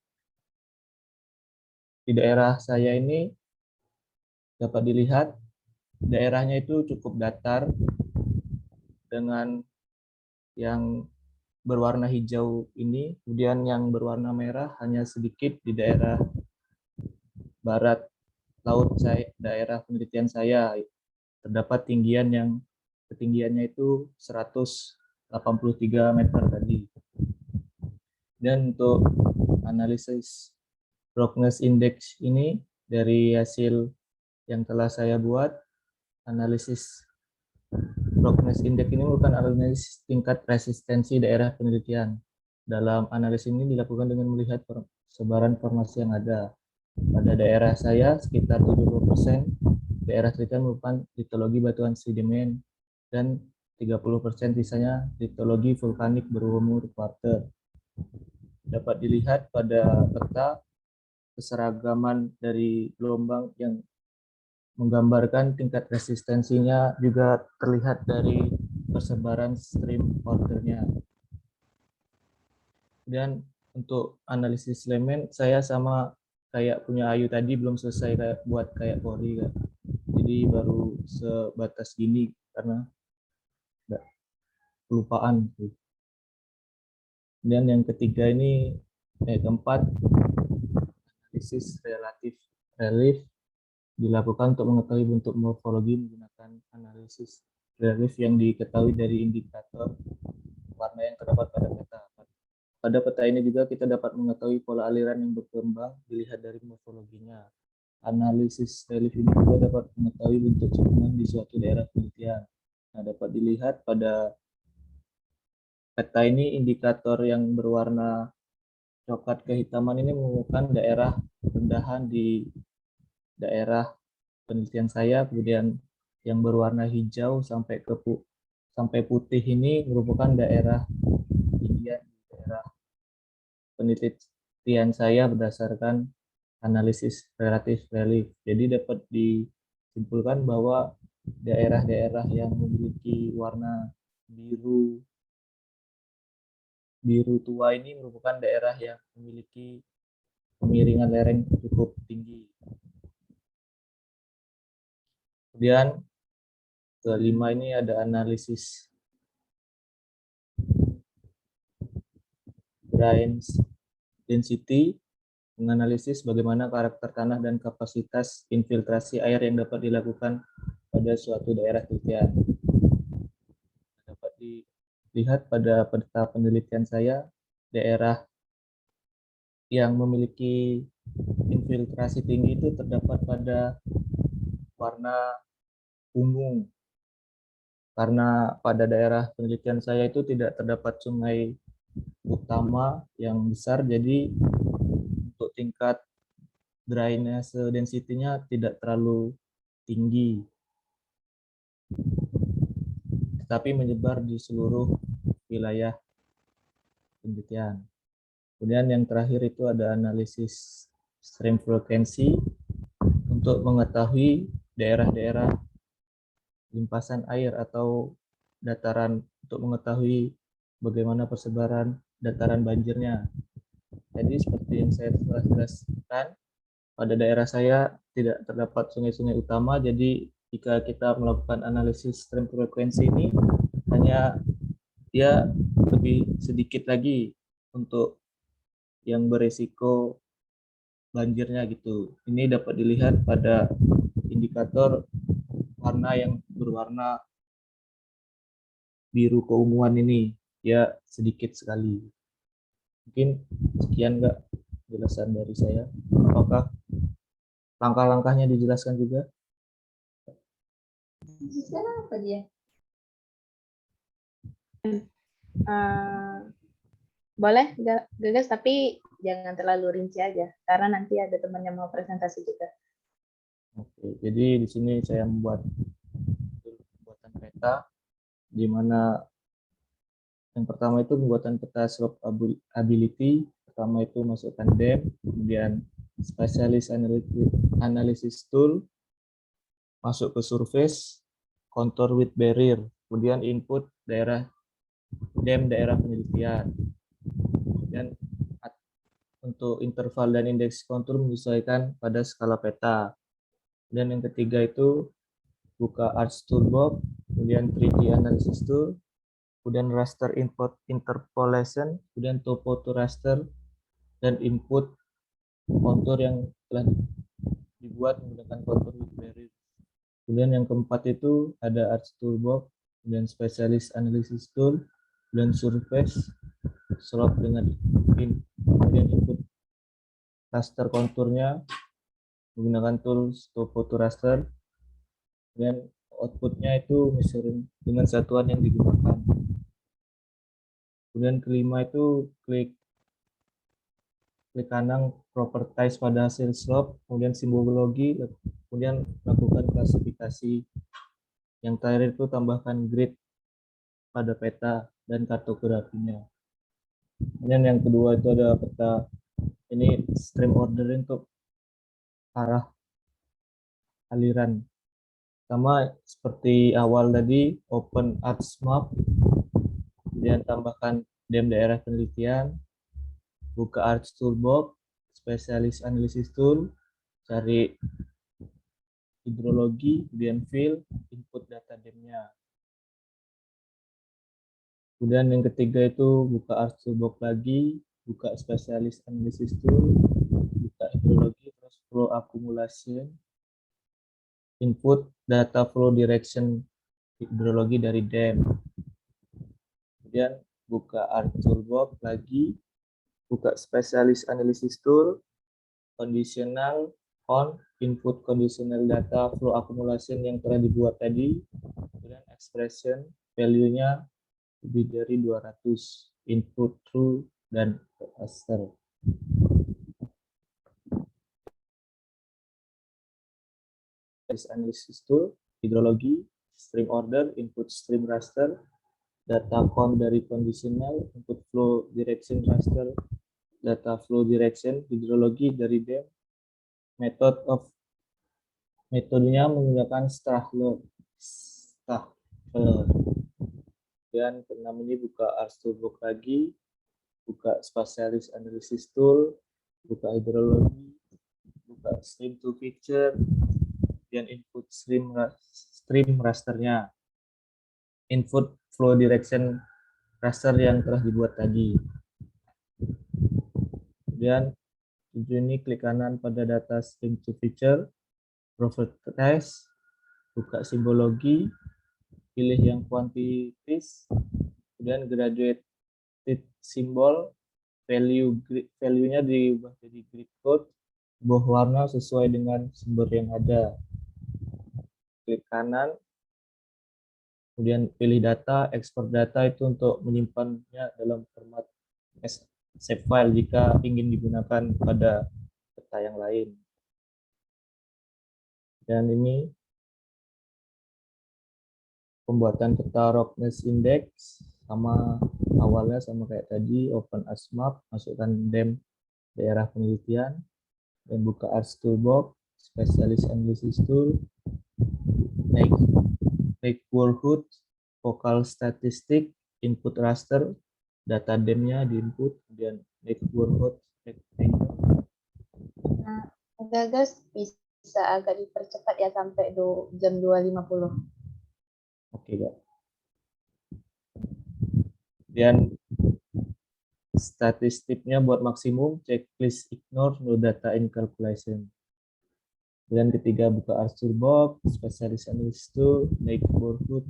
di daerah saya ini dapat dilihat daerahnya itu cukup datar dengan yang berwarna hijau ini, kemudian yang berwarna merah hanya sedikit di daerah barat laut saya, daerah penelitian saya terdapat ketinggiannya itu 183 meter tadi. Dan untuk analisis roughness index ini dari hasil yang telah saya buat, analisis roughness index ini merupakan analisis tingkat resistensi daerah penelitian. Dalam analisis ini dilakukan dengan melihat sebaran formasi yang ada. Pada daerah saya sekitar 70% daerah penelitian merupakan litologi batuan sedimen dan 30% sisanya litologi vulkanik berumur quarter. Dapat dilihat pada peta keseragaman dari gelombang yang menggambarkan tingkat resistensinya juga terlihat dari persebaran stream ordernya. Dan untuk analisis elemen saya sama kayak punya Ayu tadi belum selesai buat kayak Pori kan. Jadi baru sebatas gini karena kelupaan. Dan yang ketiga ini keempat, analisis relatif relief dilakukan untuk mengetahui bentuk morfologi menggunakan analisis relief yang diketahui dari indikator warna yang terdapat pada peta. Pada peta ini juga kita dapat mengetahui pola aliran yang berkembang dilihat dari morfologinya. Analisis relief ini juga dapat mengetahui bentuk cekungan di suatu daerah penelitian. Nah, dapat dilihat pada peta ini indikator yang berwarna coklat kehitaman ini merupakan daerah rendahan di daerah penelitian saya, kemudian yang berwarna hijau sampai putih ini merupakan daerah tinggian di daerah penelitian saya berdasarkan analisis relatif relief. Jadi dapat disimpulkan bahwa daerah-daerah yang memiliki warna biru tua ini merupakan daerah yang memiliki kemiringan lereng cukup tinggi. Kemudian kelima ini ada analisis drain density, menganalisis bagaimana karakter tanah dan kapasitas infiltrasi air yang dapat dilakukan pada suatu daerah penelitian. Dapat dilihat pada peta penelitian saya, daerah yang memiliki infiltrasi tinggi itu terdapat pada warna ungu. Karena pada daerah penelitian saya itu tidak terdapat sungai utama yang besar, jadi untuk tingkat drainase density-nya tidak terlalu tinggi, tetapi menyebar di seluruh wilayah penelitian. Kemudian yang terakhir itu ada analisis stream frequency untuk mengetahui daerah-daerah limpasan air atau dataran, untuk mengetahui bagaimana persebaran dataran banjirnya. Jadi seperti yang saya telah jelaskan, pada daerah saya tidak terdapat sungai-sungai utama, jadi jika kita melakukan analisis stream frekuensi ini, hanya dia lebih sedikit lagi untuk yang beresiko banjirnya gitu. Ini dapat dilihat pada indikator warna yang berwarna biru keunguan ini, ya sedikit sekali. Mungkin sekian Kak penjelasan dari saya. Apakah langkah-langkahnya dijelaskan juga? Apa dia? Boleh Gagas, tapi jangan terlalu rinci aja karena nanti ada teman yang mau presentasi juga. Oke, jadi di sini saya membuat pembuatan peta, di mana yang pertama itu pembuatan peta slope ability. Pertama itu masukkan DEM, kemudian specialist analysis tool, masuk ke surface, contour with barrier, kemudian input daerah DEM daerah penelitian. Dan untuk interval dan indeks kontur menyesuaikan pada skala peta. Dan yang ketiga itu buka Arch Toolbox, kemudian 3D Analysis Tool, kemudian Raster Input Interpolation, kemudian Topo to Raster, dan input kontur yang telah dibuat menggunakan kontur with barrier. Kemudian yang keempat itu ada Arch Toolbox, kemudian Specialist Analysis Tool, kemudian Surface, slot dengan kemudian input raster konturnya menggunakan tools Topo to Raster, dan outputnya itu measuring dengan satuan yang digunakan. Kemudian kelima itu klik kanan properties pada hasil slope, kemudian simbologi, kemudian lakukan klasifikasi. Yang terakhir itu tambahkan grid pada peta dan kartografinya. Kemudian yang kedua itu ada peta, ini stream ordering untuk arah aliran. Sama seperti awal tadi, open arch map, kemudian tambahkan DEM daerah penelitian, buka Arch Toolbox, Specialist Analysis Tool, cari hidrologi, kemudian fill, input data DEM-nya. Kemudian yang ketiga itu buka Arch Toolbox lagi, buka Specialist Analysis Tool, buka hidrologi, terus flow accumulation, input data flow direction hidrologi dari DEM. Kemudian buka Arch Toolbox lagi, buka Specialist Analysis Tool, conditional on input conditional data flow accumulation yang telah dibuat tadi, kemudian expression value-nya lebih dari 200, input true dan raster. Analysis tool, hidrologi, stream order, input stream raster, data count dari conditional, input flow direction raster, data flow direction, hidrologi dari DEM, Metodenya menggunakan Strahler. Dan keenam ini buka RStudio lagi, buka Spatialist Analysis Tool, buka hidrologi, buka Stream to Feature, dan input stream rasternya, input flow direction raster yang telah dibuat tadi. Kemudian 7 ini klik kanan pada data Stream to Feature, Properties, buka simbologi, pilih yang quantities, kemudian graduated symbol, value-nya diubah jadi grid code, buah warna sesuai dengan sumber yang ada. Klik kanan, kemudian pilih data, ekspor data itu untuk menyimpannya dalam format save file jika ingin digunakan pada peta yang lain. Dan ini pembuatan peta roughness index, sama awalnya sama kayak tadi, open ASMAP, masukkan DEM daerah penelitian, dan buka RStoolbox, Specialist Analysis Tool, neighborhood, focal statistic, input raster, data DEM-nya di input, kemudian neighborhood rectangle. Nah, udah guys, bisa agak dipercepat ya sampai jam 2.50. Oke, Kak. Dan statistiknya buat maksimum, checklist ignore, no data in calculation. Kemudian ketiga, buka RStoolbox, Specialist Analysis Tool, neighborhood,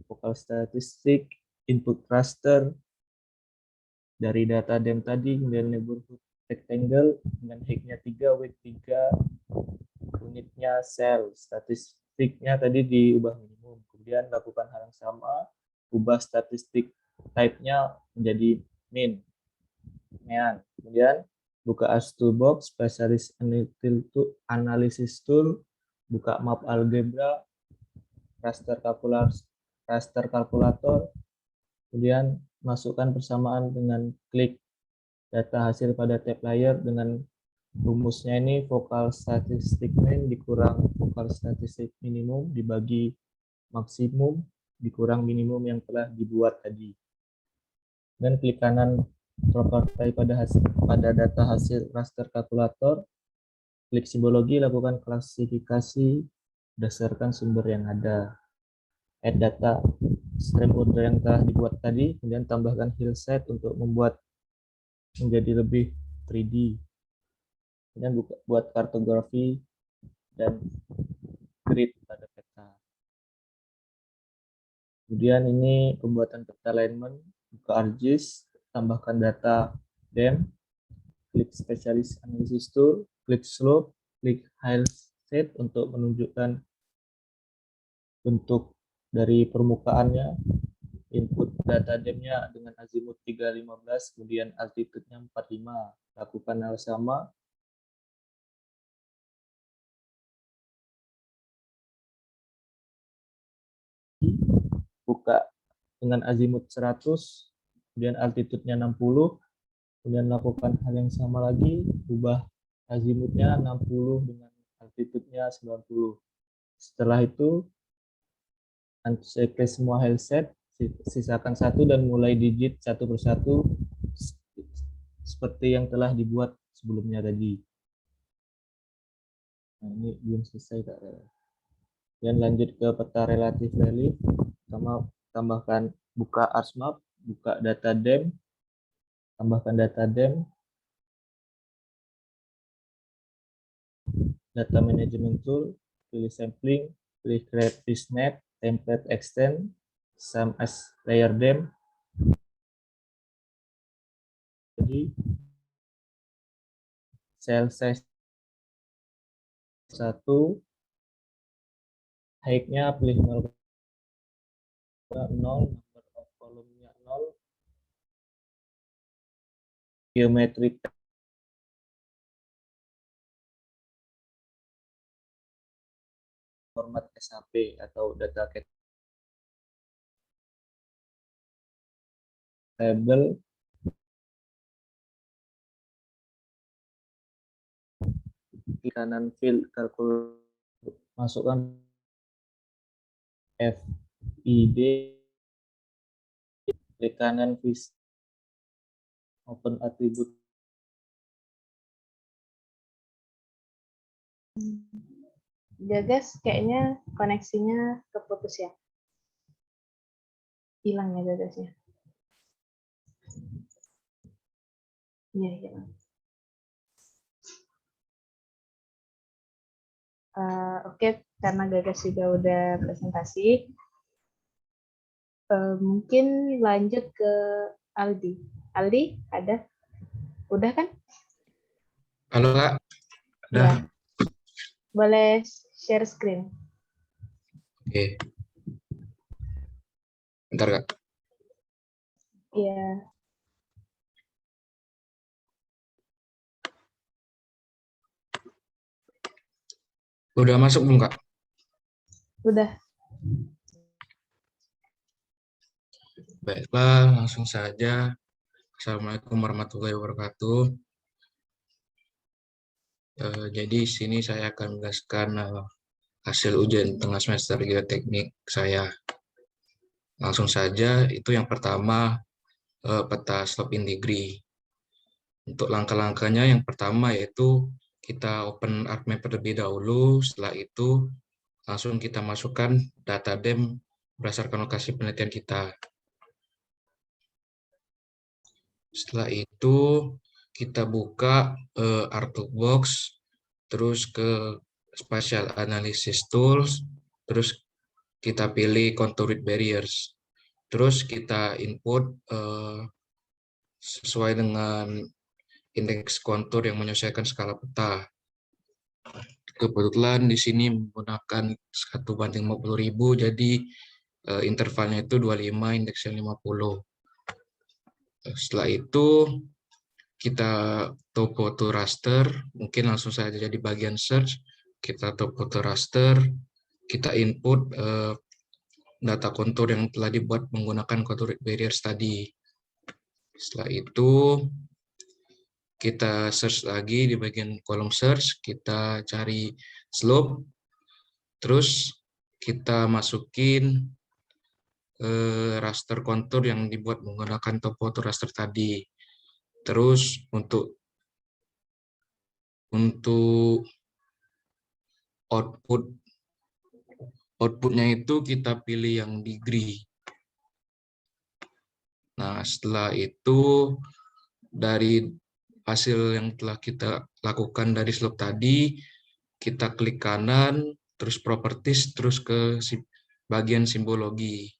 focal statistic, input raster, dari data DEM tadi, kemudian neighborhood rectangle, dengan height-nya 3, weight 3, unitnya cell, statistiknya tadi diubah minimum. Kemudian lakukan hal yang sama, ubah statistik type-nya menjadi mean. Kemudian buka RStoolbox, Specialist Analysis Tool, buka map algebra, raster kalkulator, kemudian masukkan persamaan dengan klik data hasil pada tab layer dengan rumusnya ini focal statistic mean dikurang focal statistic minimum dibagi maksimum dikurang minimum yang telah dibuat tadi. Dan klik kanan properti pada data hasil raster kalkulator, klik simbologi, lakukan klasifikasi berdasarkan sumber yang ada. Add data stream order yang telah dibuat tadi, kemudian tambahkan hillset untuk membuat menjadi lebih 3D. Kemudian buat kartografi dan grid pada peta. Kemudian ini pembuatan peta alignment, buka ArcGIS, tambahkan data DEM, klik Specialist Analysis Tool, klik Slope, klik Hillset untuk menunjukkan bentuk dari permukaannya, input data DEM-nya dengan azimut 315, kemudian altitude-nya 45. Lakukan hal sama. Buka dengan azimut 100, kemudian altitude-nya 60, kemudian lakukan hal yang sama lagi, ubah azimutnya 60 dengan altitude-nya 90. Setelah itu, uncheck semua hillset, sisakan satu dan mulai digit satu persatu seperti yang telah dibuat sebelumnya tadi. Nah, ini belum selesai, Kak. Dan lanjut ke peta relatif relief, sama tambahkan buka ASMAP, buka data DEM, tambahkan data DEM, data management tool, pilih sampling, pilih create fishnet, template extend, same as layer DEM. Jadi cell size 1, height-nya pilih 0, number of column-nya 0, geometric format SAP atau data table, klik kanan field kalkulator, masukkan FID, klik kanan open atribut. Gagas, kayaknya koneksinya keputus ya. Hilang ya Gagasnya. Iya, hilang. Oke, karena Gagas juga udah presentasi, mungkin lanjut ke Aldi. Aldi, ada? Udah kan? Halo Kak, Ya. udah. Boleh share screen. Oke. Bentar Kak. Iya. Udah masuk belum Kak? Udah. Baiklah, langsung saja. Assalamualaikum warahmatullahi wabarakatuh. Jadi sini saya akan menjelaskan hasil ujian tengah semester geoteknik saya. Langsung saja, itu yang pertama peta slope in degree. Untuk langkah-langkahnya yang pertama yaitu kita open ArcMap terlebih dahulu. Setelah itu langsung kita masukkan data DEM berdasarkan lokasi penelitian kita. Setelah itu kita buka ArcBox, terus ke Spatial Analysis Tools, terus kita pilih Contour with Barriers. Terus kita input sesuai dengan indeks kontur yang menyesuaikan skala peta. Kebetulan di sini menggunakan 1:50.000, jadi intervalnya itu 25, indeksnya 50. Setelah itu kita topo to raster, mungkin langsung saja jadi bagian search, kita topo to raster, kita input data kontur yang telah dibuat menggunakan contour barriers tadi. Setelah itu kita search lagi di bagian kolom search, kita cari slope, terus kita masukin raster kontur yang dibuat menggunakan topo to raster tadi. Terus untuk outputnya itu kita pilih yang degree. Nah, setelah itu dari hasil yang telah kita lakukan dari slope tadi, kita klik kanan, terus properties, terus ke bagian simbologi.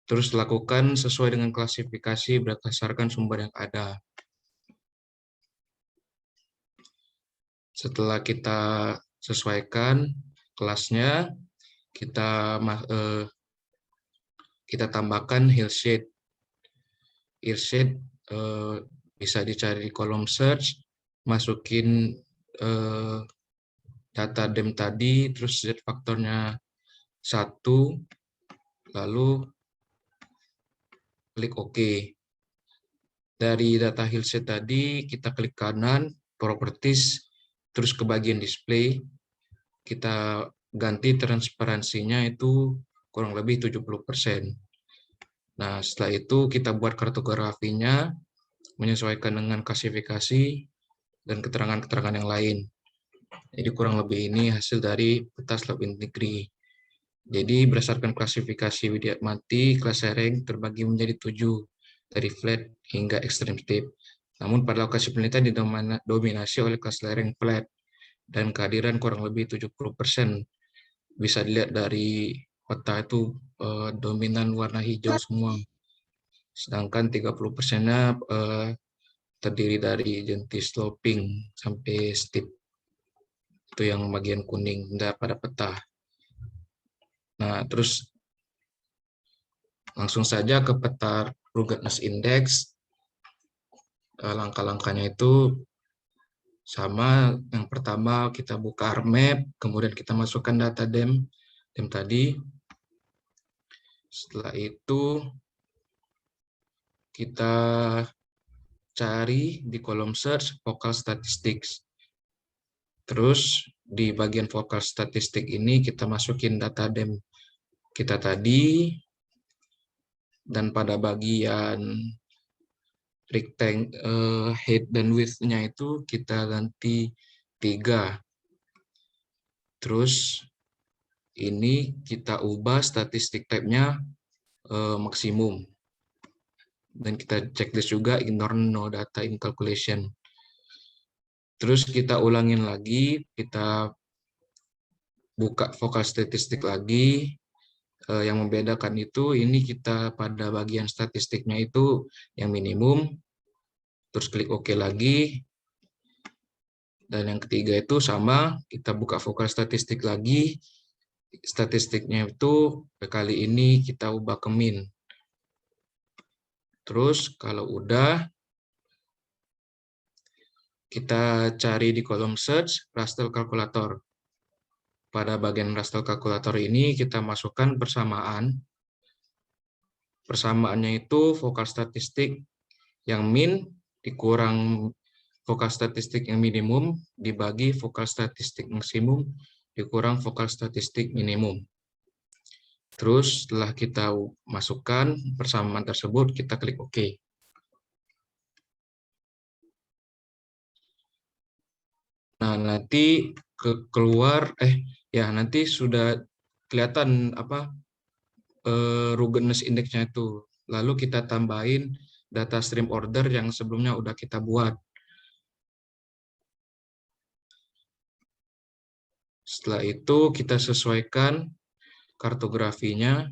Terus lakukan sesuai dengan klasifikasi berdasarkan sumber yang ada. Setelah kita sesuaikan kelasnya, kita tambahkan hillshade. Hillshade bisa dicari di kolom search, masukin data DEM tadi, terus Z faktornya 1, lalu klik OK. Dari data hillshade tadi, kita klik kanan, properties, terus ke bagian display, kita ganti transparansinya itu kurang lebih 70%. Nah, setelah itu kita buat kartografinya, menyesuaikan dengan klasifikasi dan keterangan-keterangan yang lain. Jadi kurang lebih ini hasil dari peta slope in degree. Jadi berdasarkan klasifikasi Widyatmati, kelas lereng terbagi menjadi 7, dari flat hingga extreme steep. Namun pada lokasi penelitian didominasi oleh kelas lereng flat dan kehadiran kurang lebih 70%. Bisa dilihat dari peta itu dominan warna hijau semua. Sedangkan 30%-nya terdiri dari jentis sloping sampai steep. Itu yang bagian kuning pada peta. Nah, terus langsung saja ke peta ruggedness index. Langkah-langkahnya itu sama. Yang pertama kita buka ArcMap, kemudian kita masukkan data DEM tadi. Setelah itu kita cari di kolom search focal statistics. Terus di bagian vokal statistik ini kita masukin data dem kita tadi, dan pada bagian rectangle height dan width-nya itu kita ganti 3. Terus ini kita ubah statistik type-nya maksimum. Dan kita checklist juga ignore no data in calculation. Terus kita ulangin lagi, kita buka vokal statistik lagi. Yang membedakan itu, ini kita pada bagian statistiknya itu yang minimum. Terus klik OK lagi. Dan yang ketiga itu sama, kita buka vokal statistik lagi. Statistiknya itu kali ini kita ubah ke min. Terus kalau udah, kita cari di kolom search raster kalkulator. Pada bagian raster kalkulator ini kita masukkan persamaan. Persamaannya itu vokal statistik yang min dikurang vokal statistik yang minimum dibagi vokal statistik maksimum dikurang vokal statistik minimum. Terus setelah kita masukkan persamaan tersebut, kita klik OK. Nah, nanti nanti sudah kelihatan ruggedness index-nya itu. Lalu kita tambahin data stream order yang sebelumnya udah kita buat. Setelah itu kita sesuaikan kartografinya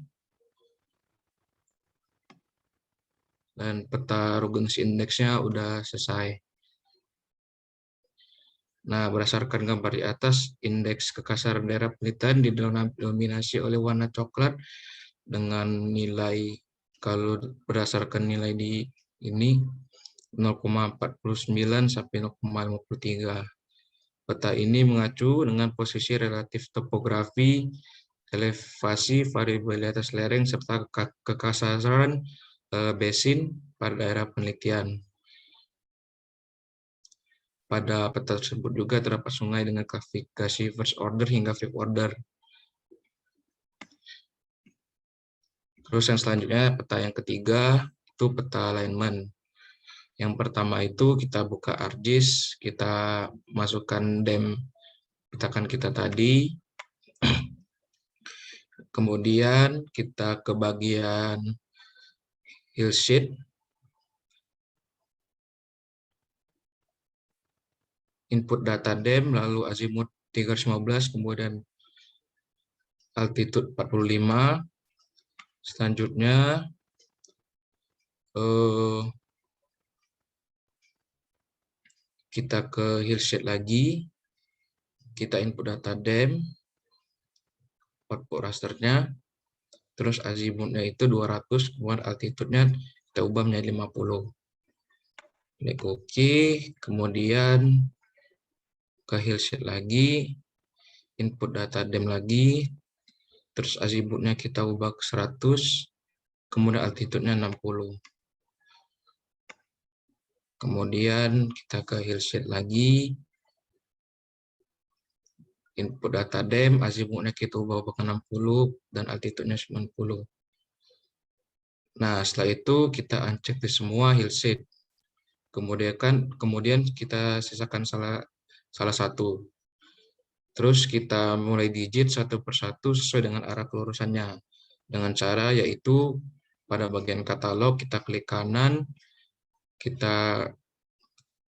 dan peta ruggedness index-nya udah selesai. Nah, berdasarkan gambar di atas, indeks kekasaran daerah penelitian didominasi oleh warna coklat dengan nilai, kalau berdasarkan nilai di ini 0,49 sampai 0,53. Peta ini mengacu dengan posisi relatif topografi, elevasi, variabilitas lereng, serta kekasaran basin pada daerah penelitian. Pada peta tersebut juga terdapat sungai dengan klasifikasi first order hingga fifth order. Terus yang selanjutnya peta yang ketiga itu peta alignment. Yang pertama itu kita buka ArcGIS, kita masukkan dem petakan kita tadi. Kemudian kita ke bagian hillsheet. Input data dem, lalu azimut 315, kemudian altitude 45. Selanjutnya kita ke hillsheet lagi, kita input data dem, output rasternya, terus azimutnya itu 200, kemudian altitude-nya kita ubah menjadi 50. Klik OK, kemudian ke hillsheet lagi, input data dem lagi, terus azimutnya kita ubah ke 100, kemudian altitude-nya 60. Kemudian kita ke hillsheet lagi, input data dem, azimutnya kita ubah ke 60, dan altitude-nya 90. Nah, setelah itu kita uncheck di semua hillsheet. Kemudian kita sisakan salah satu. Terus kita mulai digit satu persatu sesuai dengan arah kelurusannya. Dengan cara yaitu pada bagian katalog kita klik kanan, kita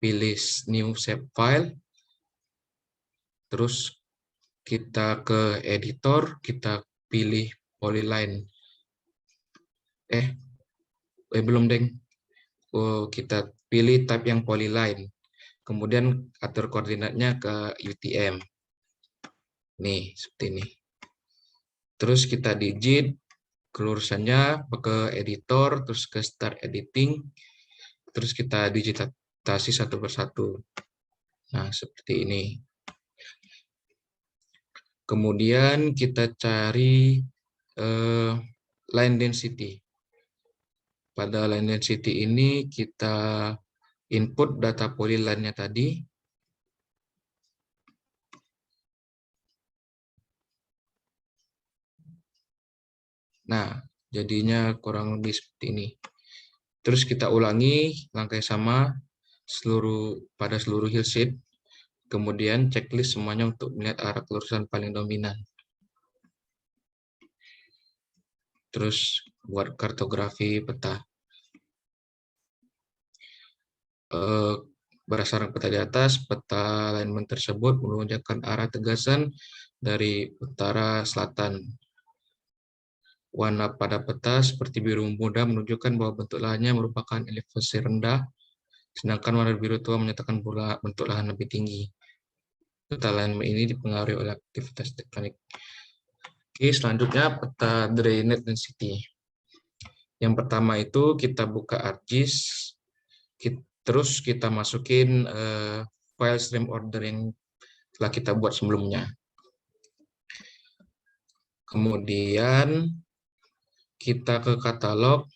pilih new shape file, terus kita ke editor, kita pilih polyline. Belum deng. Kita pilih type yang polyline. Kemudian atur koordinatnya ke UTM. Nih, seperti ini. Terus kita digit kelurusannya ke editor, terus ke start editing, terus kita digitasi satu persatu. Nah, seperti ini. Kemudian kita cari line density. Pada line density ini kita input data polyline-nya tadi. Nah, jadinya kurang lebih seperti ini. Terus kita ulangi langkah yang sama pada seluruh heal sheet. Kemudian checklist semuanya untuk melihat arah kelurusan paling dominan. Terus buat kartografi peta. Berdasarkan peta di atas, peta alignment tersebut menunjukkan arah tegasan dari utara selatan. Warna pada peta seperti biru muda menunjukkan bahwa bentuk lahannya merupakan elevasi rendah, sedangkan warna biru tua menyatakan bentuk lahan lebih tinggi. Peta alignment ini dipengaruhi oleh aktivitas tektonik. Oke, selanjutnya peta drainage density. Yang pertama itu kita buka ArcGIS, terus kita masukin file stream order yang telah kita buat sebelumnya. Kemudian kita ke katalog,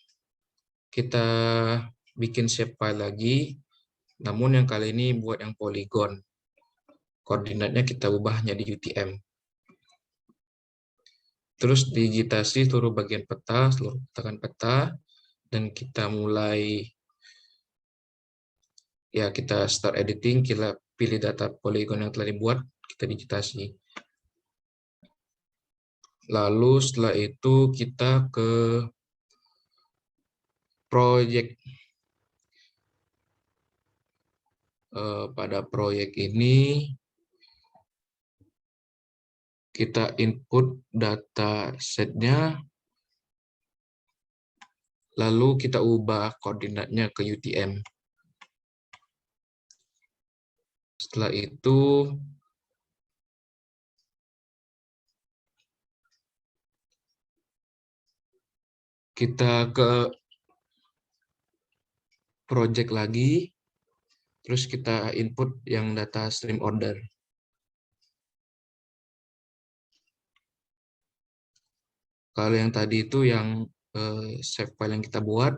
kita bikin shapefile lagi, namun yang kali ini buat yang polygon. Koordinatnya kita ubah menjadi UTM. Terus digitasi seluruh bagian peta, seluruh petakan peta, dan kita mulai, ya kita start editing, kita pilih data polygon yang telah dibuat, kita digitasi. Lalu setelah itu kita ke project. Pada proyek ini, kita input data setnya, lalu kita ubah koordinatnya ke UTM. Setelah itu, kita ke project lagi, terus kita input yang data stream order. Kalau yang tadi itu yang save file yang kita buat,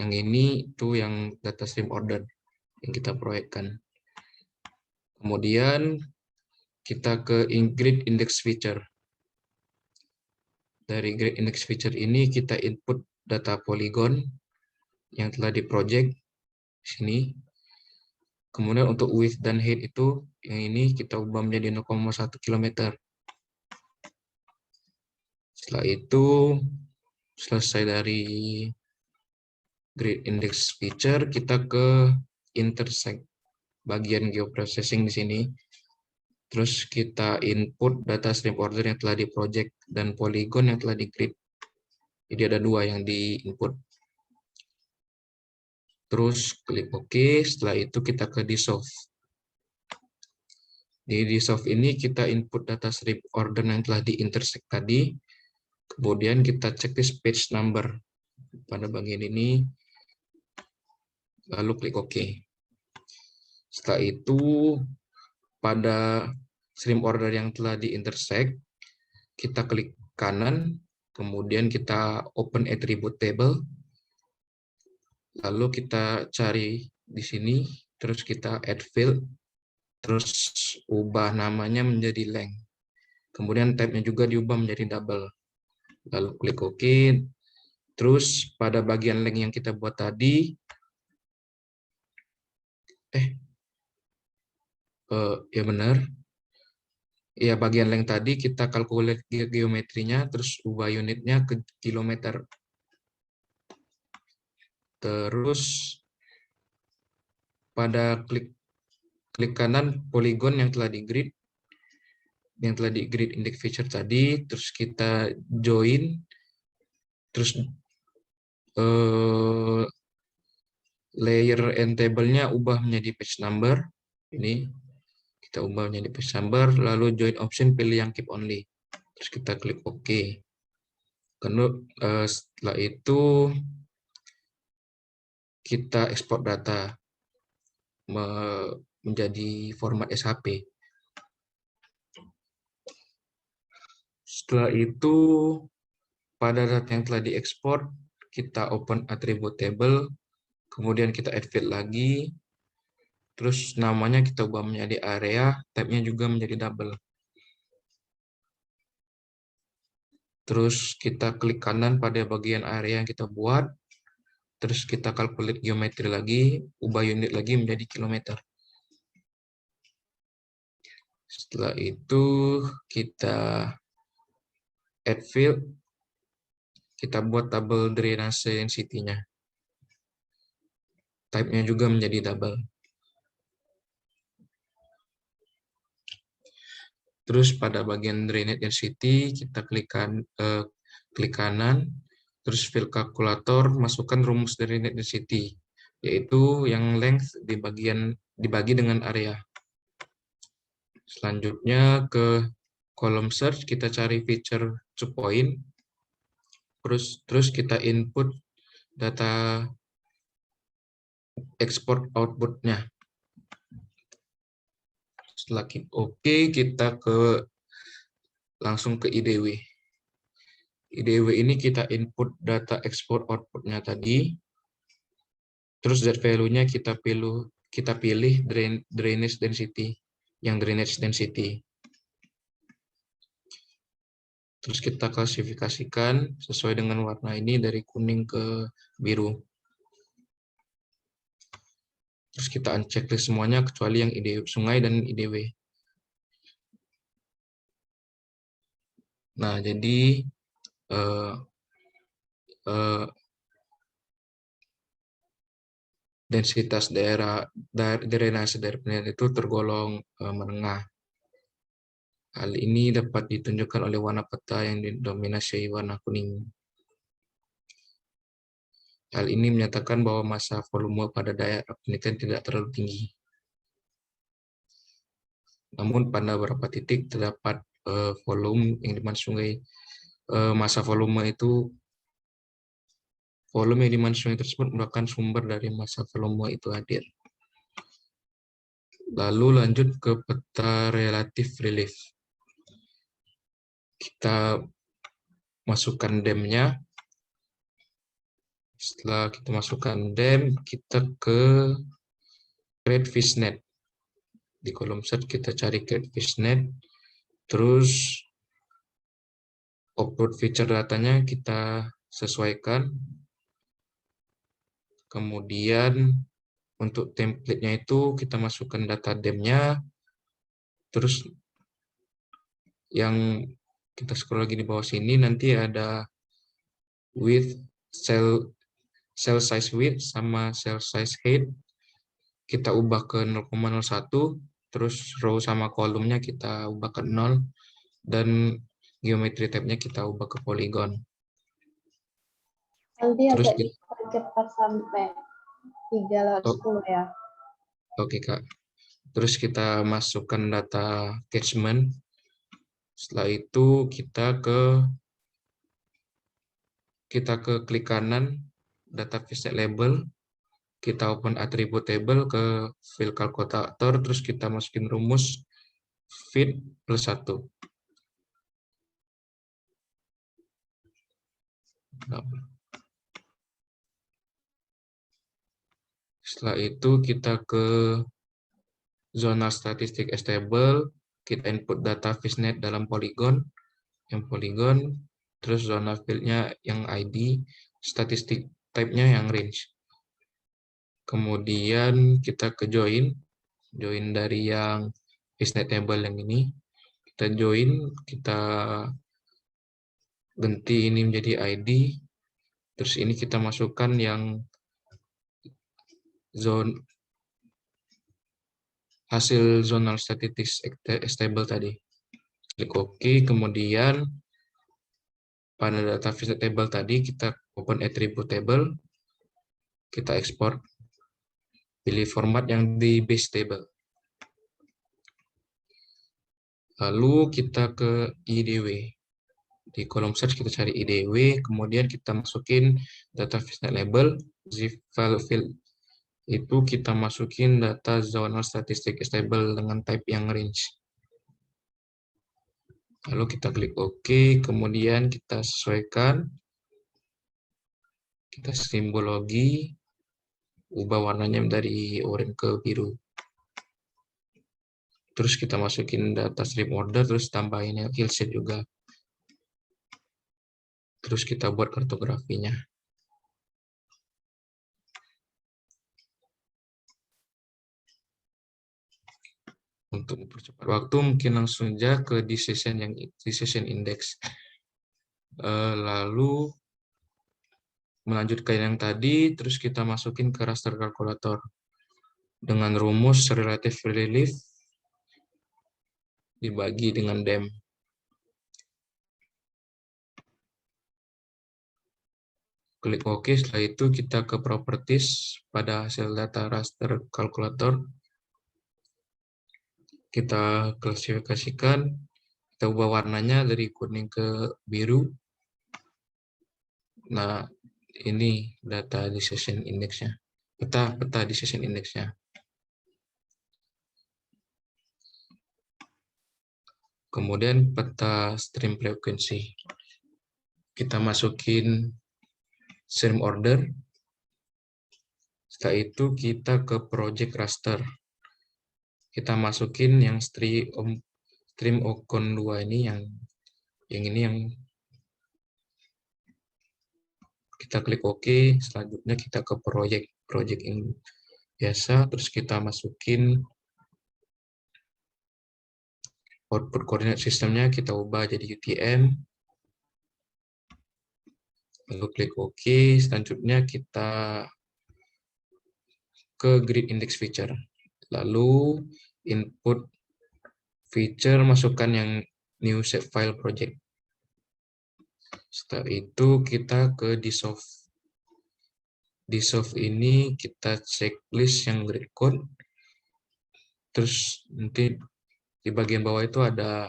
yang ini itu yang data stream order yang kita proyekkan. Kemudian kita ke grid index feature. Dari grid index feature ini kita input data polygon yang telah diproject sini. Kemudian untuk width dan height itu yang ini kita ubah menjadi 0,1 km. Setelah itu selesai dari grid index feature, kita ke intersect bagian geoprocessing di sini. Terus kita input data stream order yang telah diproject dan polygon yang telah di-grid. Jadi ada dua yang di-input. Terus klik OK, setelah itu kita ke dissolve. Di dissolve ini kita input data stream order yang telah di-intersect tadi. Kemudian kita cek di page number pada bagian ini, lalu klik OK. Setelah itu, pada stream order yang telah di-intersect, kita klik kanan, kemudian kita open attribute table, lalu kita cari di sini, terus kita add field, terus ubah namanya menjadi length. Kemudian tab-nya juga diubah menjadi double. Lalu klik OK. Terus pada bagian length yang kita buat tadi, ya benar. Ya bagian length tadi kita calculate geometrinya, terus ubah unitnya ke kilometer. Terus pada klik kanan polygon yang telah di-grid, index feature tadi, terus kita join, terus layer and table-nya ubah menjadi page number. Ini kita ubah menjadi page number, lalu join option pilih yang keep only. Terus kita klik OK. Setelah itu kita ekspor data menjadi format SHP. Setelah itu pada data yang telah diekspor, kita open attribute table, kemudian kita add field lagi, terus namanya kita ubah menjadi area, tab-nya juga menjadi double. Terus kita klik kanan pada bagian area yang kita buat. Terus kita calculate geometri lagi, ubah unit lagi menjadi kilometer. Setelah itu kita add field, kita buat tabel drainase density-nya. Type-nya juga menjadi double. Terus pada bagian drainage density kita klik kanan, terus field kalkulator masukkan rumus drainage density, yaitu yang length dibagi dengan area. Selanjutnya ke kolom search kita cari feature to point, terus kita input data export output-nya. Setelah oke, kita langsung ke IDW. IDW ini kita input data export output-nya tadi. Terus that value-nya kita pilih drainage density, yang drainage density. Terus kita klasifikasikan sesuai dengan warna ini dari kuning ke biru. Terus kita unchecklist semuanya kecuali yang IDW, sungai dan IDW. Nah, jadi densitas drainase dari penelitian itu tergolong menengah. Hal ini dapat ditunjukkan oleh warna peta yang didominasi warna kuning. Hal ini menyatakan bahwa massa volume pada daerah penelitian tidak terlalu tinggi. Namun pada beberapa titik terdapat volume yang dimana sungai massa volume yang dimana sungai tersebut merupakan sumber dari massa volume itu hadir. Lalu lanjut ke peta relative relief. Kita masukkan dam-nya. Setelah kita masukkan dam, kita ke create fishnet. Di kolom search kita cari create fishnet, terus upload feature datanya kita sesuaikan. Kemudian untuk template-nya itu kita masukkan data dam-nya, terus yang kita scroll lagi di bawah sini nanti ada width, cell size width sama cell size height kita ubah ke 0,01, terus row sama kolomnya kita ubah ke 0, dan geometry type-nya kita ubah ke polygon. Nanti Terus agak dipercepat sampai 3/10 ya. Oke, Kak. Terus kita masukkan data catchment. Setelah itu kita ke klik kanan data fishnet label, kita open attribute table ke field calculator, terus kita masukin rumus fit plus 1. Setelah itu kita ke zona statistik stable, kita input data fishnet dalam polygon, terus zona field-nya yang ID, statistik type-nya yang range. Kemudian kita ke join dari yang fishnet table yang ini, kita ganti ini menjadi ID, terus ini kita masukkan yang hasil zonal statistics stable tadi. Klik OK, kemudian pada data fishnet table tadi kita open attribute table, kita ekspor, pilih format yang di base table. Lalu kita ke IDW. Di kolom search kita cari IDW, kemudian kita masukin data fishnet label, zip file field itu kita masukin data zonal statistic stable dengan type yang range. Lalu kita klik OK, kemudian kita sesuaikan, kita simbologi, ubah warnanya dari oranye ke biru. Terus kita masukin data stream order, terus tambahin yang hillset juga. Terus kita buat kartografinya. Untuk mempercepat waktu, mungkin langsung aja ke decision index. Lalu melanjutkan yang tadi, terus kita masukin ke raster kalkulator dengan rumus relative relief dibagi dengan dem. Klik OK, setelah itu kita ke properties pada hasil data raster kalkulator. Kita klasifikasikan, kita ubah warnanya dari kuning ke biru. Nah, ini data decision index-nya, peta decision index-nya. Kemudian peta stream frequency. Kita masukin stream order. Setelah itu kita ke project raster. Kita masukin yang stream ocon 2 ini, yang ini yang kita klik OK. Selanjutnya kita ke project yang biasa, terus kita masukin output koordinat sistemnya, kita ubah jadi UTM. Lalu klik OK. Selanjutnya kita ke grid index feature. Lalu input feature, masukkan yang new shapefile project. Setelah itu kita ke dissolve. Dissolve ini kita checklist yang grid code. Terus nanti di bagian bawah itu ada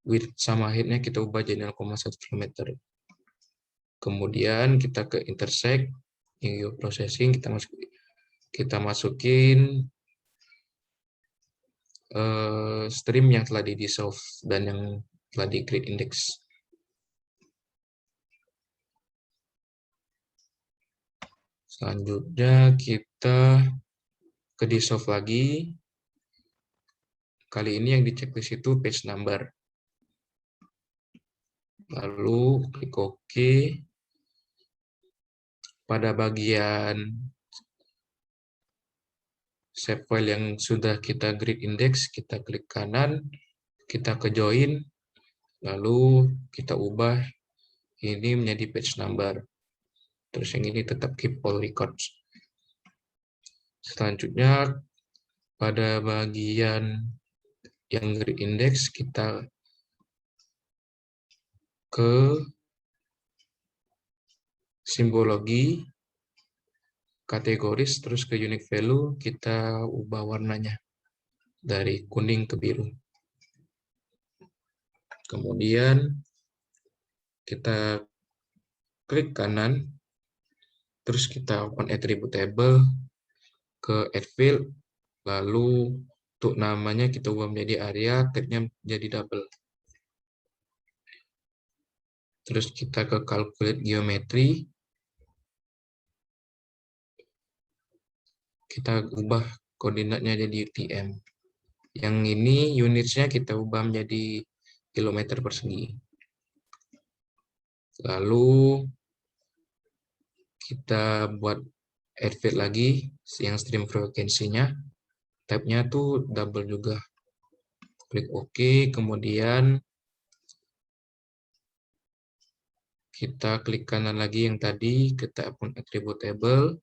width sama height-nya, kita ubah jadi 0,1 km. Kemudian kita ke intersect, IO processing, kita masukin stream yang telah di dissolve dan yang telah di grid index. Selanjutnya kita ke dissolve lagi. Kali ini yang di checklist itu page number. Lalu klik OK. Pada bagian shapefile yang sudah kita grid index, kita klik kanan, kita ke join, lalu kita ubah ini menjadi page number. Terus yang ini tetap keep all records. Selanjutnya pada bagian yang grid index, kita ke simbologi, kategoris, terus ke unique value, kita ubah warnanya dari kuning ke biru. Kemudian kita klik kanan, terus kita open attribute table, ke add field, lalu untuk namanya kita ubah menjadi area, tab-nya jadi double. Terus kita ke calculate geometry, kita ubah koordinatnya jadi UTM. Yang ini unitsnya kita ubah menjadi kilometer persegi. Lalu kita buat add field lagi, yang stream frekuensinya, tab-nya tuh double juga. Klik OK, kemudian kita klik kanan lagi yang tadi, kita open attribute table,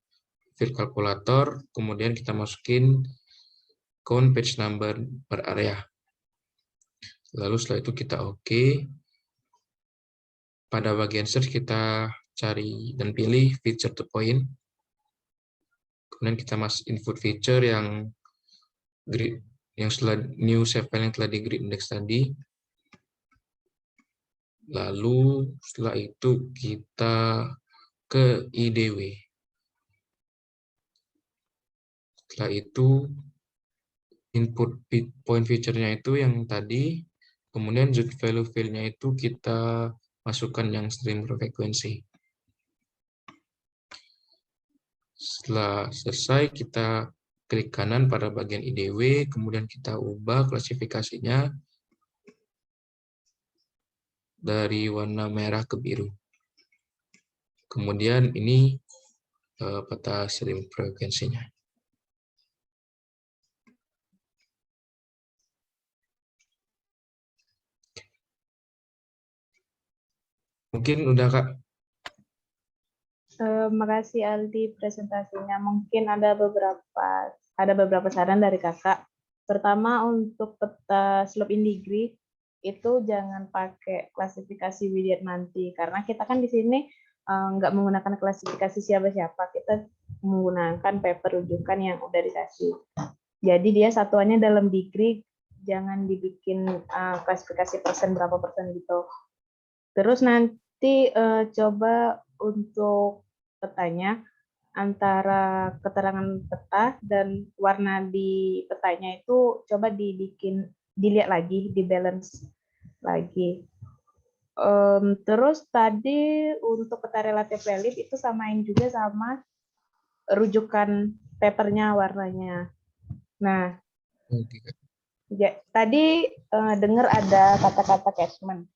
field calculator, kemudian kita masukin count page number per area. Lalu setelah itu kita OK. Pada bagian search kita cari dan pilih feature to point. Kemudian kita masuk input feature yang grid, yang setelah new shapefile yang telah di grid index tadi. Lalu setelah itu kita ke IDW. Setelah itu input point feature-nya itu yang tadi, kemudian value field-nya itu kita masukkan yang stream frekuensi. Setelah selesai kita klik kanan pada bagian IDW, kemudian kita ubah klasifikasinya dari warna merah ke biru. Kemudian ini peta stream frekuensinya. Mungkin udah, Kak. Makasih Aldi presentasinya. Mungkin ada beberapa saran dari kakak. Pertama, untuk peta slope in degree itu jangan pakai klasifikasi Widiarmanti karena kita kan di sini nggak menggunakan klasifikasi siapa-siapa. Kita menggunakan paper rujukan yang udah dikasih. Jadi dia satuannya dalam degree, jangan dibikin klasifikasi persen berapa persen gitu. Terus nanti coba untuk petanya antara keterangan peta dan warna di petanya itu coba dilihat lagi, di balance lagi. Terus tadi untuk peta relatif relief itu samain juga sama rujukan papernya warnanya. Nah, tadi dengar ada kata-kata catchment.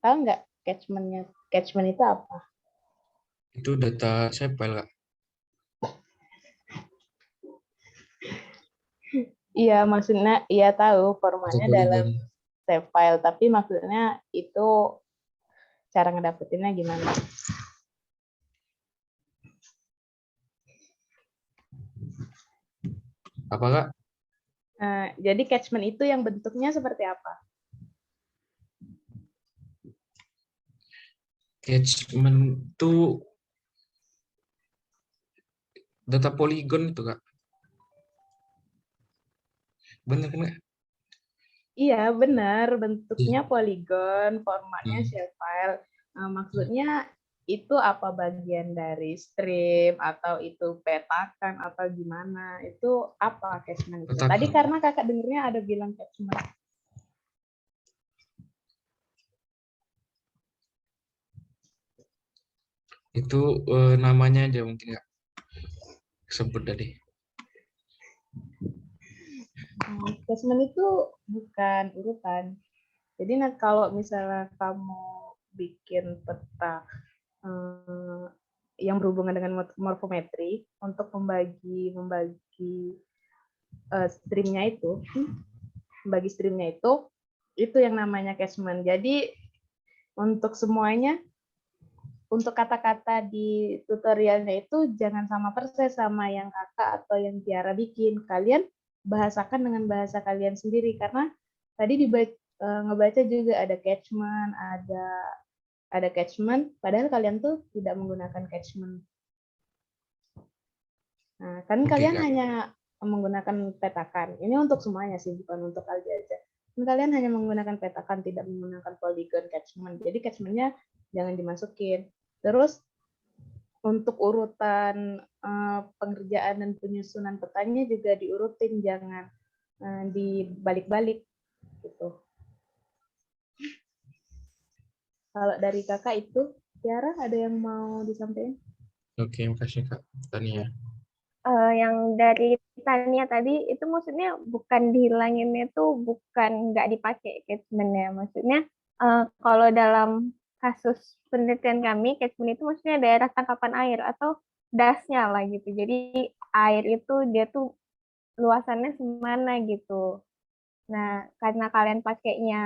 Tahu nggak catchment-nya? Catchment itu apa? Itu data file, Kak. Iya, maksudnya iya tahu formatnya Atau dalam polygon. save file, tapi maksudnya itu cara ngedapetinnya gimana? Apa, Kak? Jadi catchment itu yang bentuknya seperti apa? Catchment itu data polygon itu, Kak. Benar kan, Kak? Iya, benar. Bentuknya polygon, formatnya shell file. Maksudnya itu apa bagian dari stream atau itu petakan atau gimana? Itu apa catchment itu? Petakan. Tadi karena kakak dengernya ada bilang catchment. Itu namanya aja mungkin, Kak. Sebut tadi. Catchment itu bukan urutan. Jadi kalau misalnya kamu bikin peta yang berhubungan dengan morfometri untuk membagi streamnya itu, itu yang namanya catchment. Jadi untuk semuanya, untuk kata-kata di tutorialnya itu jangan sama persis sama yang kakak atau yang Tiara bikin. Kalian bahasakan dengan bahasa kalian sendiri karena tadi ngebaca juga ada catchment, ada catchment, padahal kalian tuh tidak menggunakan catchment. Nah, kan kalian Kak. hanya menggunakan petakan. Ini untuk semuanya sih, bukan untuk Aldi aja. Kalian hanya menggunakan petakan, tidak menggunakan polygon catchment. Jadi catchment-nya jangan dimasukin. Terus untuk urutan pengerjaan dan penyusunan petanya juga diurutin, jangan dibalik-balik gitu. Kalau dari kakak itu, Tiara ada yang mau disampaikan? Oke, makasih Kak Tania. Yang dari Tania tadi itu maksudnya bukan dihilanginnya itu bukan nggak dipakai catchment-nya. Maksudnya kalau dalam kasus penelitian kami, catchment itu maksudnya daerah tangkapan air atau dasnya lah gitu. Jadi air itu dia tuh luasannya semana gitu. Nah, karena kalian pakainya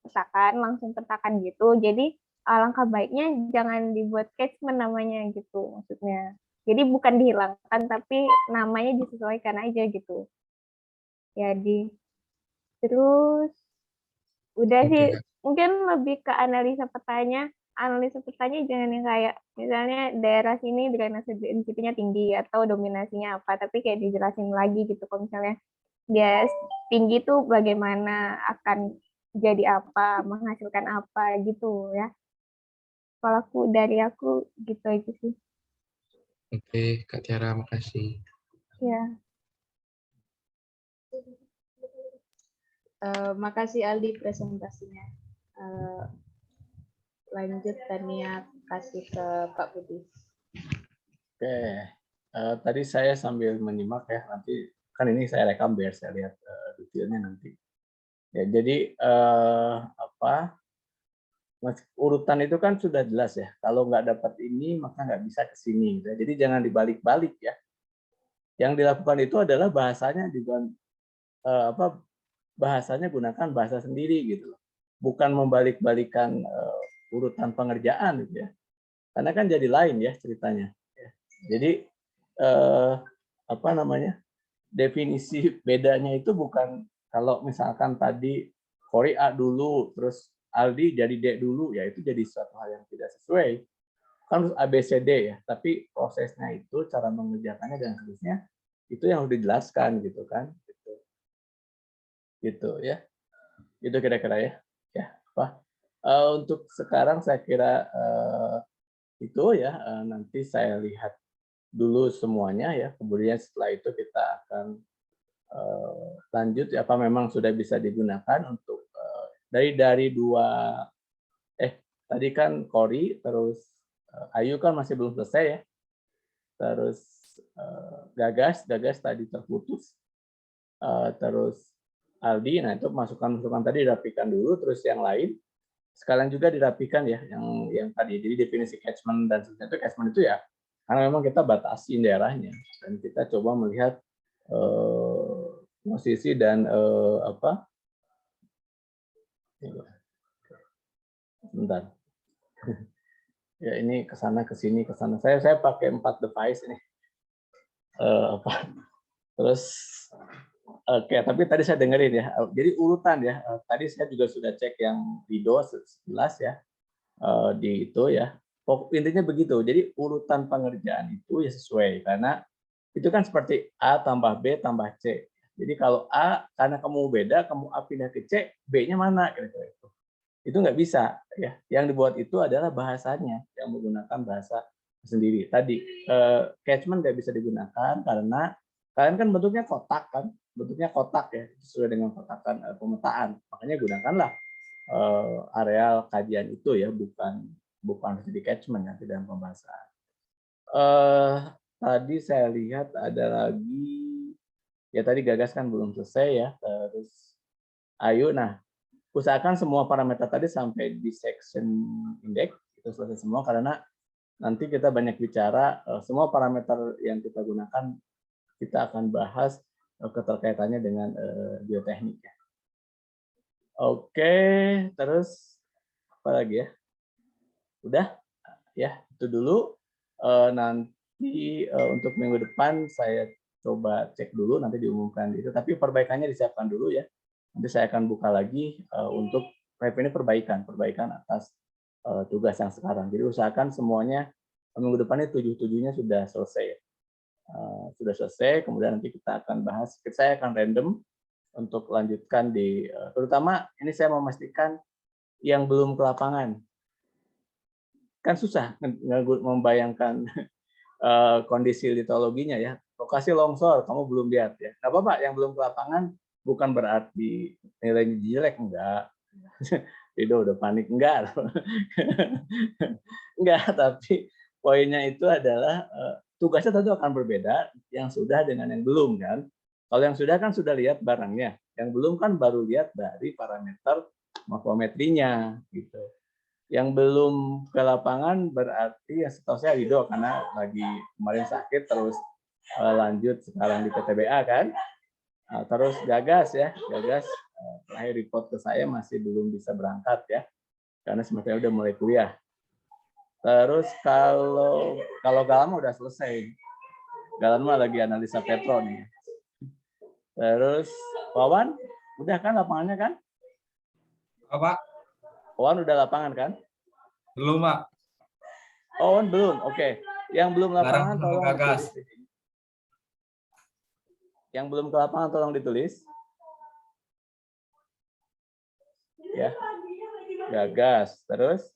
petakan, langsung petakan gitu, jadi alangkah baiknya jangan dibuat catchment namanya gitu maksudnya. Jadi bukan dihilangkan, tapi namanya disesuaikan aja gitu. Jadi, terus udah sih, mungkin lebih ke analisa petanya. Analisa petanya jangan yang kayak, misalnya daerah sini drainase density-nya tinggi atau dominasinya apa, tapi kayak dijelasin lagi gitu. Kalau misalnya dia tinggi tuh bagaimana, akan jadi apa, menghasilkan apa gitu ya. Kalau dari aku gitu aja sih. Oke, Kak Tiara, makasih. Ya. Makasih Aldi presentasinya. Lanjut Tania kasih ke Pak Budi. Oke, tadi saya sambil menyimak ya, nanti kan ini saya rekam biar saya lihat detailnya nanti. Ya, jadi urutan itu kan sudah jelas ya. Kalau nggak dapat ini maka nggak bisa ke sini. Gitu. Jadi jangan dibalik-balik ya. Yang dilakukan itu adalah bahasanya juga bahasanya gunakan bahasa sendiri gitu. Bukan membalik-balikan urutan pengerjaan gitu ya. Karena kan jadi lain ya ceritanya. Jadi definisi bedanya itu bukan kalau misalkan tadi Kori A dulu, terus Aldi jadi D dulu, ya itu jadi suatu hal yang tidak sesuai. Kan harus A, B, C, D ya, tapi prosesnya itu, cara mengerjakannya dan seterusnya, itu yang harus dijelaskan gitu kan. Gitu ya. Itu kira-kira ya. Untuk sekarang saya kira itu ya, nanti saya lihat dulu semuanya ya, kemudian setelah itu kita akan lanjut ya, apa memang sudah bisa digunakan untuk dari dua tadi kan Kori terus Ayu kan masih belum selesai ya, terus Gagas tadi terputus, terus Aldi, nah itu masukan tadi dirapikan dulu, terus yang lain sekalian juga dirapikan ya, yang tadi jadi definisi catchment dan sebagainya. Itu catchment itu ya karena memang kita batasin daerahnya dan kita coba melihat posisi dan sebentar ya, ini kesana kesini kesana. Saya pakai 4 device ini terus oke, tapi tadi saya dengerin ya, jadi urutan ya, tadi saya juga sudah cek yang Rido 11 ya, di itu ya, intinya begitu. Jadi urutan pengerjaan itu ya sesuai, karena itu kan seperti A tambah B tambah C. Jadi kalau A karena kamu beda, kamu A pindah ke C, B-nya mana kira-kira itu. Itu nggak bisa ya. Yang dibuat itu adalah bahasanya yang menggunakan bahasa sendiri. Tadi catchment nggak bisa digunakan karena kalian kan bentuknya kotak kan, bentuknya kotak ya, sesuai dengan kotakan pemetaan. Makanya gunakanlah areal kajian itu ya, bukan menjadi catchment nanti dalam pembahasan. Tadi saya lihat ada lagi ya, tadi Gagas kan belum selesai ya, terus Ayu. Nah, usahakan semua parameter tadi sampai di section index itu selesai semua, karena nanti kita banyak bicara semua parameter yang kita gunakan, kita akan bahas keterkaitannya dengan geoteknik ya. Oke, terus apa lagi ya? Udah ya, itu dulu. Nanti untuk minggu depan saya coba cek dulu, nanti diumumkan itu. Tapi perbaikannya disiapkan dulu ya. Nanti saya akan buka lagi untuk ini perbaikan atas tugas yang sekarang. Jadi usahakan semuanya minggu depan itu 7-7-nya sudah selesai. Sudah selesai, kemudian nanti kita akan bahas. Saya akan random untuk lanjutkan di, terutama ini saya memastikan yang belum ke lapangan. Kan susah membayangkan kondisi litologinya ya. Lokasi longsor, kamu belum lihat ya. Nggak apa-apa, yang belum ke lapangan bukan berarti nilainya jelek, enggak. Rido udah panik, enggak. Enggak, tapi poinnya itu adalah tugasnya tentu akan berbeda yang sudah dengan yang belum kan. Kalau yang sudah kan sudah lihat barangnya, yang belum kan baru lihat dari parameter morfometrinya gitu. Yang belum ke lapangan berarti ya setahu saya Rido karena lagi kemarin sakit, terus lanjut sekarang di PTBA kan. Terus Gagas terakhir report ke saya masih belum bisa berangkat ya, karena sebenarnya udah mulai kuliah. Terus kalau Galam udah selesai, Galam lagi analisa petro nih. Terus Wawan udah kan lapangannya kan? Pak. Wawan udah lapangan kan? Belum, Pak. Oh, belum. Oke. Yang belum lapangan tolong ditulis. Yang belum ke lapangan tolong ditulis. Ya. Gagas, terus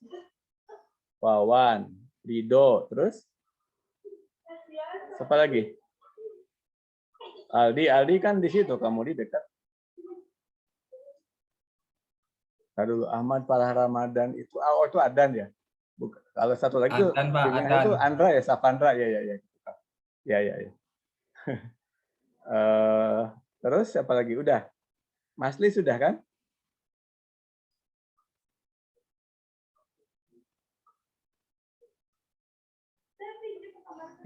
Wawan, Rido, terus siapa lagi? Aldi kan di situ, kamu di dekat. Dulu Ahmad Falah Ramadan itu, itu Adan ya. Bukan. Kalau satu lagi Adan, Pak, Adan. itu Andra ya, Sapandra ya. Ya. Terus siapa lagi? Udah. Masli sudah kan?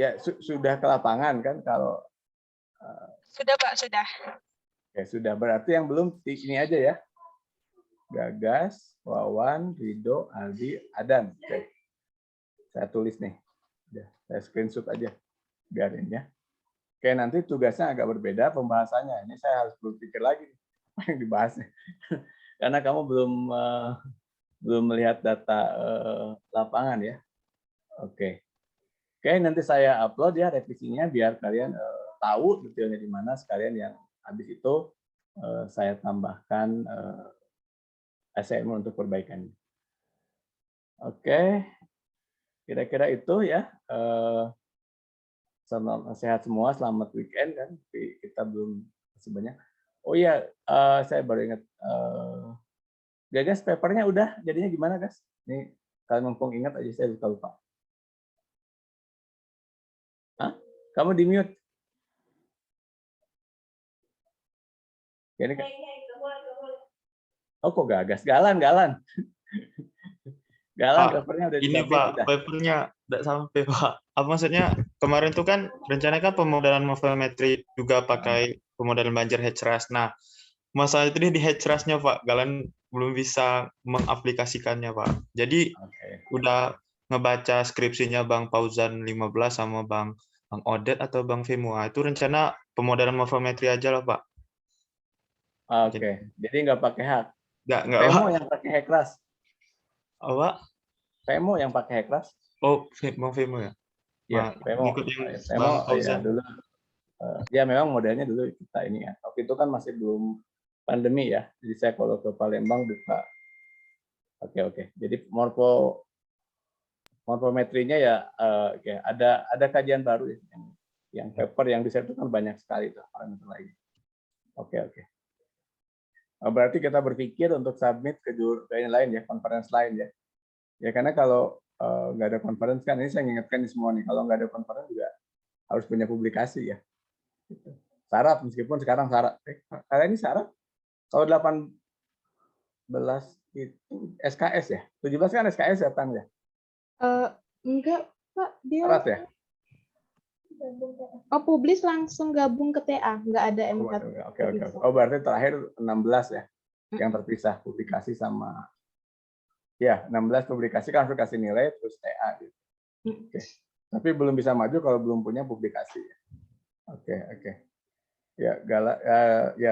Ya, sudah ke lapangan kan kalau Sudah Pak, sudah. ya sudah, berarti yang belum ini aja ya. Gagas, Wawan, Rido, Aldi, Adan. Oke. Saya tulis nih. Ya, saya screenshot aja. Biarin ya. Oke, nanti tugasnya agak berbeda pembahasannya. Ini saya harus berpikir lagi apa yang dibahasnya. Karena kamu belum melihat data lapangan ya. Oke. Oke, nanti saya upload ya revisinya biar kalian tahu detailnya di mana, sekalian yang habis itu saya tambahkan assignment untuk perbaikannya. Oke, kira-kira itu ya. Sehat semua, selamat weekend kan. Kita belum masih banyak. Oh iya, saya baru ingat. Gagas papernya udah, jadinya gimana guys? Ini kalian mumpung ingat aja, saya lupa. Hah? Kamu di mute? Ini kan? Oh kok Gagas? Galan. Galan, papernya udah Ini di-submit, Pak, udah. papernya tidak sampai Pak. Apa maksudnya kemarin tuh kan rencananya kan pemodelan morfometri juga pakai pemodelan banjir HRAS. Nah, masalah itu dia di HRAS-nya Pak, kalian belum bisa mengaplikasikannya Pak. Jadi udah ngebaca skripsinya Bang Fauzan 15 sama Bang Odet atau Bang Vimua. Itu rencana pemodelan morfometri aja lah Pak. Oke, jadi nggak pakai hak. Nggak Pemo Pak. yang pakai HRAS. Apa? Pemo yang pakai HRAS. Oh, Bang Vimua ya? Iya, Pemo. Pemo ya dulu. Ya memang modelnya dulu kita ini ya. Waktu itu kan masih belum pandemi ya. Jadi saya kalau ke Palembang buka. Oke. Jadi morfometrinya ya, ada kajian baru ya. Yang paper yang di itu kan banyak sekali tuh parameter lain. Oke. Berarti kita berpikir untuk submit ke yang lain ya, conference lain ya. Ya karena kalau nggak ada conference kan, ini saya ingatkan semua nih, kalau nggak ada conference juga harus punya publikasi ya. Syarat, meskipun sekarang syarat. Kalian ini syarat, kalau 18 itu SKS ya, 17 kan SKS ya, Tang ya? Enggak, Pak. Dia Syarat ya? Oh, publis langsung gabung ke TA, nggak ada MK. Oke. Oh, berarti terakhir 16 ya, yang terpisah publikasi sama, ya 16 publikasi kan harus kasih nilai terus TA gitu. Oke. Tapi belum bisa maju kalau belum punya publikasi. Oke. Ya,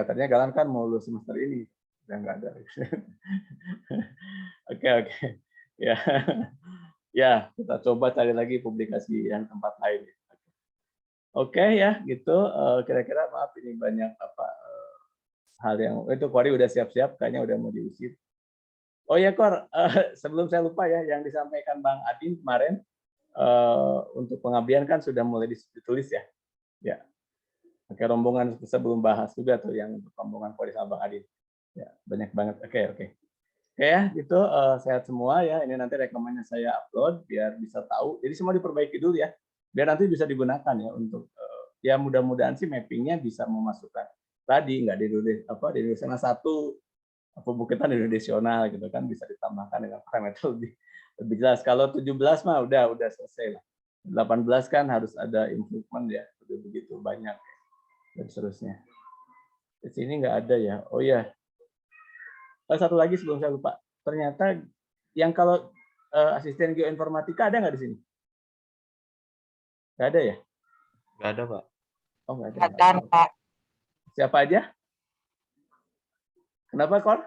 tadinya Galan kan mau lulus semester ini, udah nggak ada. Oke. Ya, kita coba cari lagi publikasi yang tempat lain. Oke ya, gitu. Kira-kira maaf ini banyak hal yang itu Kori udah siap-siap, kayaknya udah mau diusir. Oh ya Kor, sebelum saya lupa ya, yang disampaikan Bang Adin kemarin untuk pengabdian kan sudah mulai ditulis ya. Ya. Oke, rombongan sebelum bahas juga tuh yang untuk rombongan Kori sama Bang Adin. Ya, banyak banget. Oke. Oke ya, gitu. Sehat semua ya. Ini nanti rekamannya saya upload biar bisa tahu. Jadi semua diperbaiki dulu ya. Biar nanti bisa digunakan ya untuk ya mudah-mudahan sih mappingnya bisa memasukkan tadi nggak di Indonesia satu pembukitan Indonesia gitu kan, bisa ditambahkan dengan parameter lebih jelas. Kalau 17 mah udah selesai lah. 18 kan harus ada improvement ya, begitu banyak ya. Dan seterusnya. Di sini nggak ada ya. Oh ya. Satu lagi sebelum saya lupa. Ternyata yang kalau asisten geoinformatika ada nggak di sini? Nggak ada ya? Nggak ada, Pak. Oh, nggak ada. Ada, Pak. Siapa aja? Kenapa, Kor?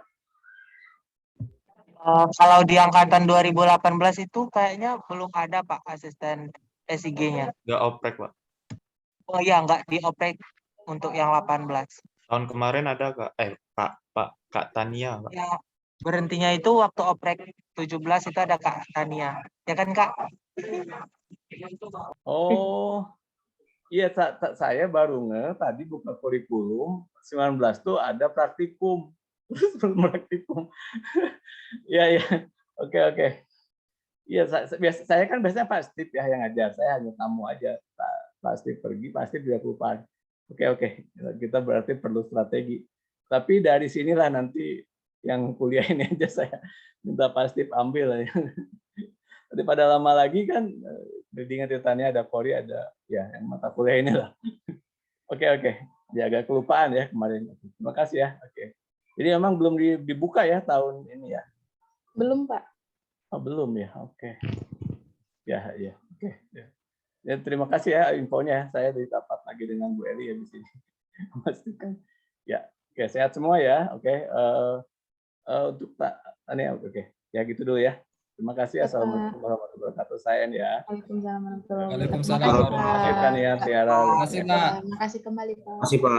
Kalau di angkatan 2018 itu kayaknya belum ada, Pak, asisten SIG-nya. Nggak oprek, Pak. Oh iya, nggak dioprek untuk yang 18. Tahun kemarin ada, Kak? Kak Tania, Pak. Ya, berhentinya itu waktu oprek 17 itu ada Kak Tania. Ya kan, Kak? Oh, iya, saya baru tadi buka kurikulum 19 tuh ada praktikum. Terus praktikum. Iya. Oke. Iya, saya kan biasanya Pak Steve ya yang ngajar. Saya hanya tamu aja. Pak Steve pergi, Pak Steve juga kelupaan. Oke. Kita berarti perlu strategi. Tapi dari sinilah nanti yang kuliah ini aja saya minta Pak Steve ambil. Nanti pada lama lagi kan bimbingan titanya ada Kori, ada ya yang mata kuliah ini lah. Oke. Ya agak kelupaan ya kemarin. Terima kasih ya. Oke. Jadi memang belum dibuka ya tahun ini ya. Belum, Pak. Oh, belum ya. Oke. Ya. Oke. Ya, terima kasih ya infonya. Saya dapat lagi dengan Bu Eli ya di sini. Memastikan. Ya. Oke, sehat semua ya. Oke. Untuk ini oke. Ya gitu dulu ya. Terima kasih. Assalamualaikum warahmatullahi wabarakatuh. Saya ya. Waalaikumsalam warahmatullahi wabarakatuh. Waalaikumsalam Terima kasih, warahmatullahi Pak. Kan ya Tiara. Terima kasih, Pak. Terima kasih kembali, Pak. Masih Pak.